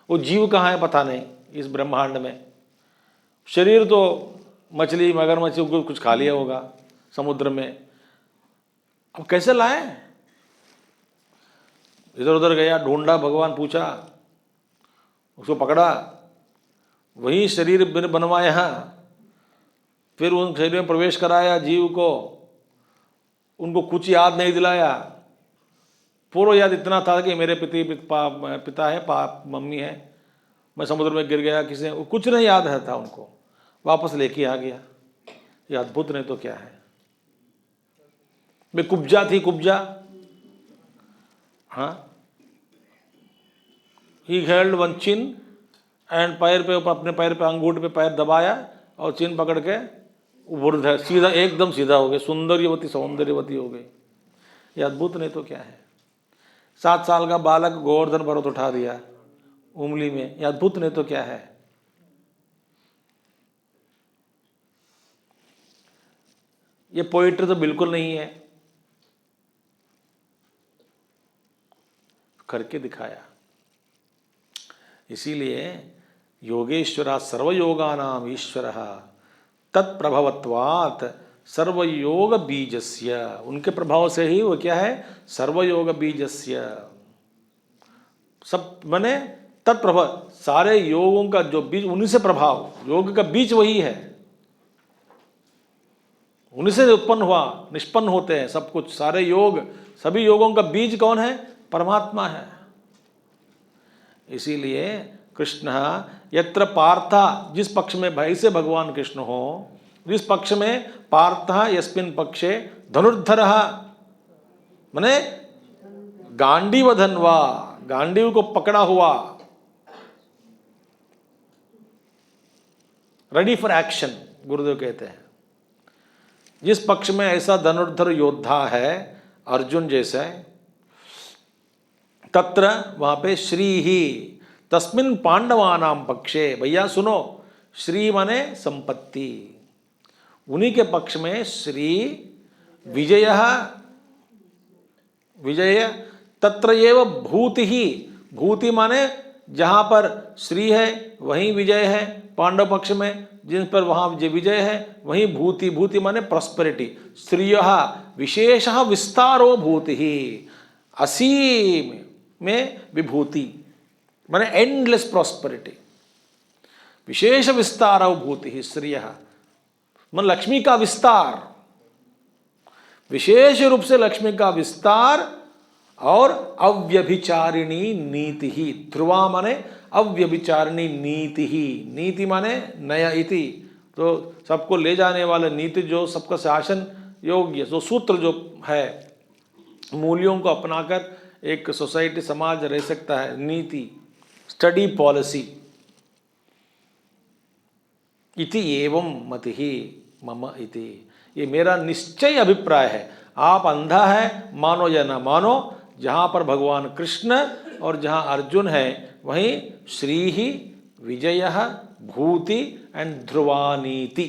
वो जीव कहाँ है पता नहीं इस ब्रह्मांड में, शरीर तो मछली मगरमच्छ को कुछ खा लिया होगा समुद्र में, अब कैसे लाए, इधर उधर गया, ढूंढा, भगवान पूछा, उसको पकड़ा, वही शरीर बनवाया, फिर उन शरीर में प्रवेश कराया जीव को, उनको कुछ याद नहीं दिलाया, पूर्व याद इतना था कि मेरे पिता है, मम्मी है, मैं समुद्र में गिर गया, किसी ने कुछ नहीं याद है था उनको, वापस लेके आ गया। ये अद्भुत नहीं तो क्या है। मैं कुब्जा थी, कुब्जा, हाँ, he held one chin and पैर पे, अपने पैर पे, अंगूठे पे पैर दबाया और चिन पकड़ के उड़, सीधा एकदम सीधा हो गए, सुंदर्यवती सौंदर्यवती हो गई। ये अद्भुत नहीं तो क्या है। 7 साल का बालक गोवर्धन पर्वत उठा दिया उंगली में, ये अद्भुत नहीं तो क्या है। ये पोइट्री तो बिल्कुल नहीं है, करके दिखाया। इसीलिए योगेश्वरा सर्वयोगानाम ईश्वरः तत्प्रभवत्वात् सर्वयोग बीजस्य, उनके प्रभाव से ही वो क्या है, सर्वयोग बीजस्य, सब माने तत्प्रभव, सारे योगों का जो बीज, उन्हीं से प्रभाव, योग का बीज वही है, उन्हीं से उत्पन्न हुआ, निष्पन्न होते हैं सब कुछ, सारे योग, सभी योगों का बीज कौन है, परमात्मा है। इसीलिए कृष्ण यत्र पार्थ, जिस पक्ष में भय से भगवान कृष्ण हो, जिस पक्ष में पार्थ यस्मिन् पक्षे धनुर्धरः, माने गांडीव धनवा, गांडीव को पकड़ा हुआ, रेडी फॉर एक्शन, गुरुदेव कहते हैं। जिस पक्ष में ऐसा धनुर्धर योद्धा है अर्जुन जैसे, तत्र वहां पे श्री ही तस्मिन पांडवानाम पक्षे, भैया सुनो, श्री माने संपत्ति, उन्हीं के पक्ष में श्री विजय, विजय तत्र एव भूति ही, भूति माने जहां पर श्री है वहीं विजय है, पांडव पक्ष में जिन पर वहां विजय है वहीं भूति, भूति माने प्रॉस्पेरिटी, श्रियः विशेषः विस्तारो भूति ही, असीम में विभूति माने एंडलेस प्रॉस्पेरिटी, विशेष विस्तार भूति ही, श्रियः मन लक्ष्मी का विस्तार, विशेष रूप से लक्ष्मी का विस्तार, और अव्यभिचारिणी नीति ही, ध्रुवा माने अव्यभिचारिणी नीति ही, नीति माने नया इति, तो सबको ले जाने वाला नीति, जो सबका शासन योग्य, जो सूत्र जो है, मूल्यों को अपनाकर एक सोसाइटी समाज रह सकता है, नीति, स्टडी पॉलिसी, इति एवं मति ही मम इति, ये मेरा निश्चय अभिप्राय है। आप अंधा है मानो या ना मानो, जहाँ पर भगवान कृष्ण और जहाँ अर्जुन है वहीं श्री ही, विजय, भूति एंड ध्रुवानीति,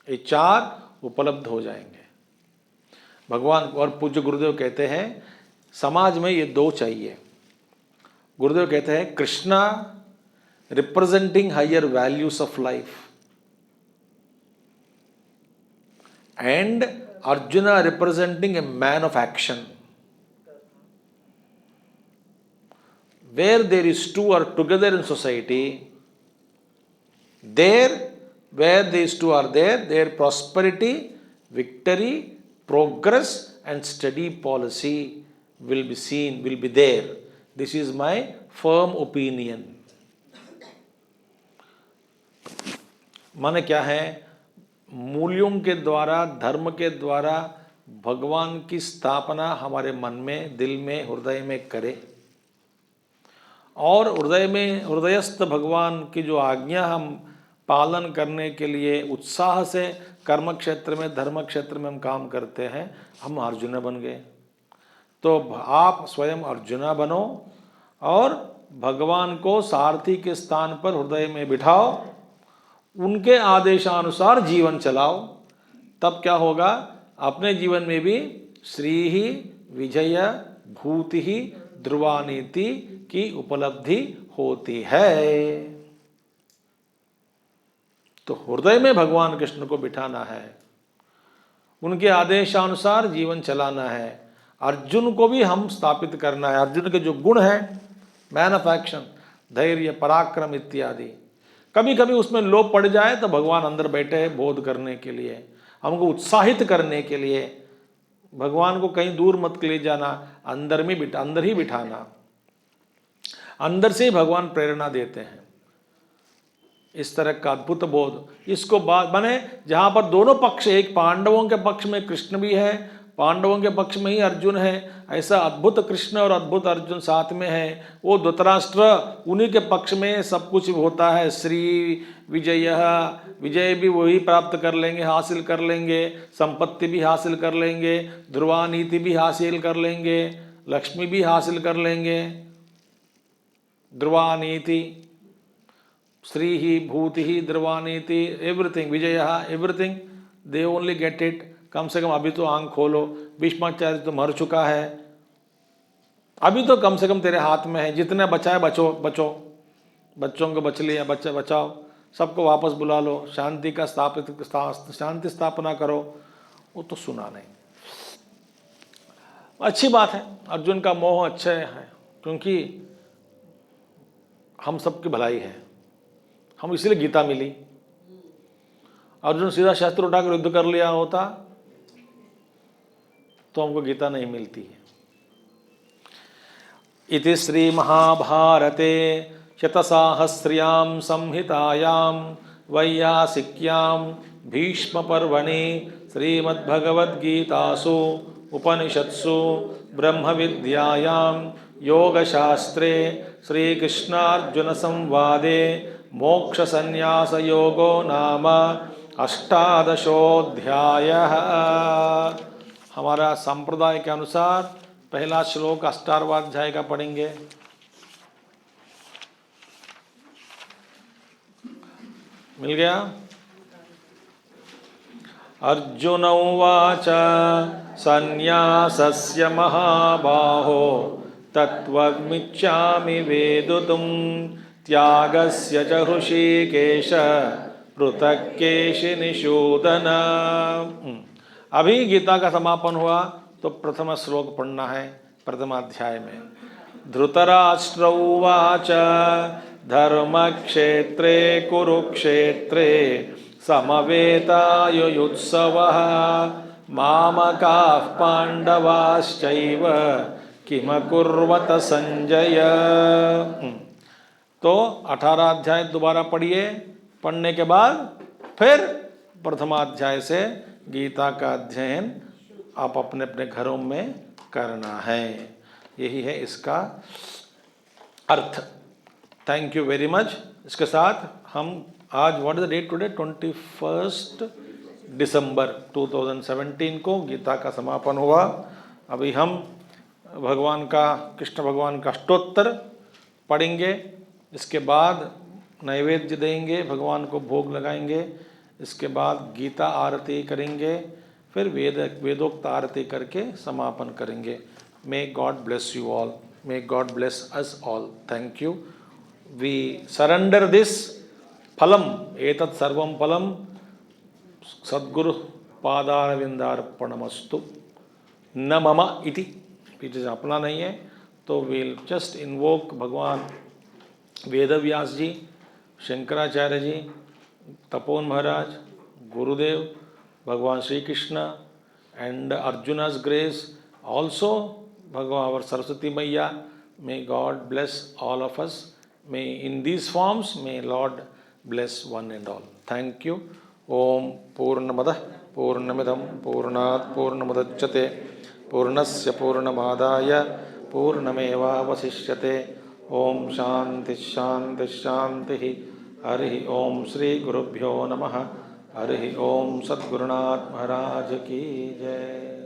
ये 4 उपलब्ध हो जाएंगे भगवान। और पूज्य गुरुदेव कहते हैं समाज में ये दो चाहिए। गुरुदेव कहते हैं Krishna representing higher values of life and Arjuna representing a man of action. Where there is two are together in society, there where these two are there, their prosperity, victory, progress and steady policy will be seen, will be there. This is my firm opinion. माने क्या है? मूल्यों के द्वारा, धर्म के द्वारा भगवान की स्थापना हमारे मन में, दिल में, हृदय में करे और हृदय में हृदयस्थ भगवान की जो आज्ञा हम पालन करने के लिए उत्साह से कर्म क्षेत्र में, धर्म क्षेत्र में हम काम करते हैं, हम अर्जुन बन गए। तो आप स्वयं अर्जुना बनो और भगवान को सारथी के स्थान पर हृदय में बिठाओ, उनके आदेशानुसार जीवन चलाओ। तब क्या होगा? अपने जीवन में भी श्री ही विजय भूति ही ध्रुवानीति की उपलब्धि होती है। तो हृदय में भगवान कृष्ण को बिठाना है, उनके आदेशानुसार जीवन चलाना है। अर्जुन को भी हम स्थापित करना है। अर्जुन के जो गुण हैं, मैन ऑफ एक्शन, धैर्य, पराक्रम इत्यादि, कभी कभी उसमें लोप पड़ जाए तो भगवान अंदर बैठे हैं बोध करने के लिए, हमको उत्साहित करने के लिए। भगवान को कहीं दूर मत ले जाना, अंदर ही बिठाना। अंदर से ही भगवान प्रेरणा देते हैं। इस तरह का अद्भुत बोध, इसको बाद बने जहाँ पर दोनों पक्ष, एक पांडवों के पक्ष में कृष्ण भी है, पांडवों के पक्ष में ही अर्जुन है, ऐसा अद्भुत कृष्ण और अद्भुत अर्जुन साथ में है। वो धृतराष्ट्र, उन्हीं के पक्ष में सब कुछ होता है। श्री विजय भी वही प्राप्त कर लेंगे, हासिल कर लेंगे, संपत्ति भी हासिल कर लेंगे, ध्रुवानीति भी हासिल कर लेंगे, लक्ष्मी भी हासिल कर लेंगे। ध्रुवानीति, श्री ही भूति ही ध्रुवानीति, एवरीथिंग, विजय, everything, they only get it. कम से कम अभी तो आंख खोलो, भीष्माचार्य तो मर चुका है, अभी तो कम से कम तेरे हाथ में है। जितने बचाए बचो, बच्चों को बच लिया, बच्चे बचाओ, सबको वापस बुला लो, शांति का शांति स्थापना करो। वो तो सुना नहीं। अच्छी बात है, अर्जुन का मोह अच्छा है, क्योंकि हम सबकी भलाई है, हम इसलिए गीता मिली। अर्जुन सीधा शस्त्र उठाकर युद्ध कर लिया होता तो हमको गीता नहीं मिलती है। इति श्री महाभारते शतसाहस्र्यां संहितायां वैयासिक्यां भीष्म पर्वणि श्रीमद्भगवद्गीतासु उपनिषत्सु ब्रह्म विद्यायां योगशास्त्रे श्रीकृष्णार्जुन संवादे मोक्ष संन्यास योगो नाम 18वाध्यायः। हमारा संप्रदाय के अनुसार पहला श्लोक 18वाध्याय का पढ़ेंगे। मिल गया? अर्जुन उवाच सन्न्यासस्य महाबाहो तत्त्वमिच्छामि वेदितुं त्यागस्य च हृषीकेश पृथक् केशिनिषूदन। अभी गीता का समापन हुआ तो प्रथम श्लोक पढ़ना है प्रथमाध्याय में। धृतराष्ट्र उवाच धर्मक्षेत्रे कुरुक्षेत्रे समवेतायुयुत्सवः मामकाः पांडवाश्चैव किमकुर्वत संजय। तो 18 अध्याय दोबारा पढ़िए, पढ़ने के बाद फिर प्रथमाध्याय से गीता का अध्ययन आप अपने अपने घरों में करना है। यही है इसका अर्थ। Thank you very much. इसके साथ हम आज what is the date today, 21 दिसंबर 2017 को गीता का समापन हुआ। अभी हम भगवान का, कृष्ण भगवान का अष्टोत्तर पढ़ेंगे, इसके बाद नैवेद्य देंगे, भगवान को भोग लगाएंगे, इसके बाद गीता आरती करेंगे, फिर वेदोक्त आरती करके समापन करेंगे। May God bless you all. May God bless us all. Thank you. We surrender this phalam, etat sarvam phalam, Sadguru पादारविंदार्पणमस्तु न मम इति, पीछे अपना नहीं है तो we'll just invoke भगवान वेदव्यास जी, शंकराचार्य जी, तपोन महाराज, गुरुदेव, भगवान Shri Krishna and Arjuna's grace, also Bhagavan our Saraswati Maiya. May God bless all of us. May in these forms, may Lord bless one and all. Thank you. Om Purnamadah Purnamidam Purnat Purnamudachyate Purnasya Purnamadaya Purnameva Vasishyate. Om Shanti Shanti Shanti. Hari Om Shri Gurubhyo Namaha. Hari ओम सद्गुरुनाथ महाराज की जय।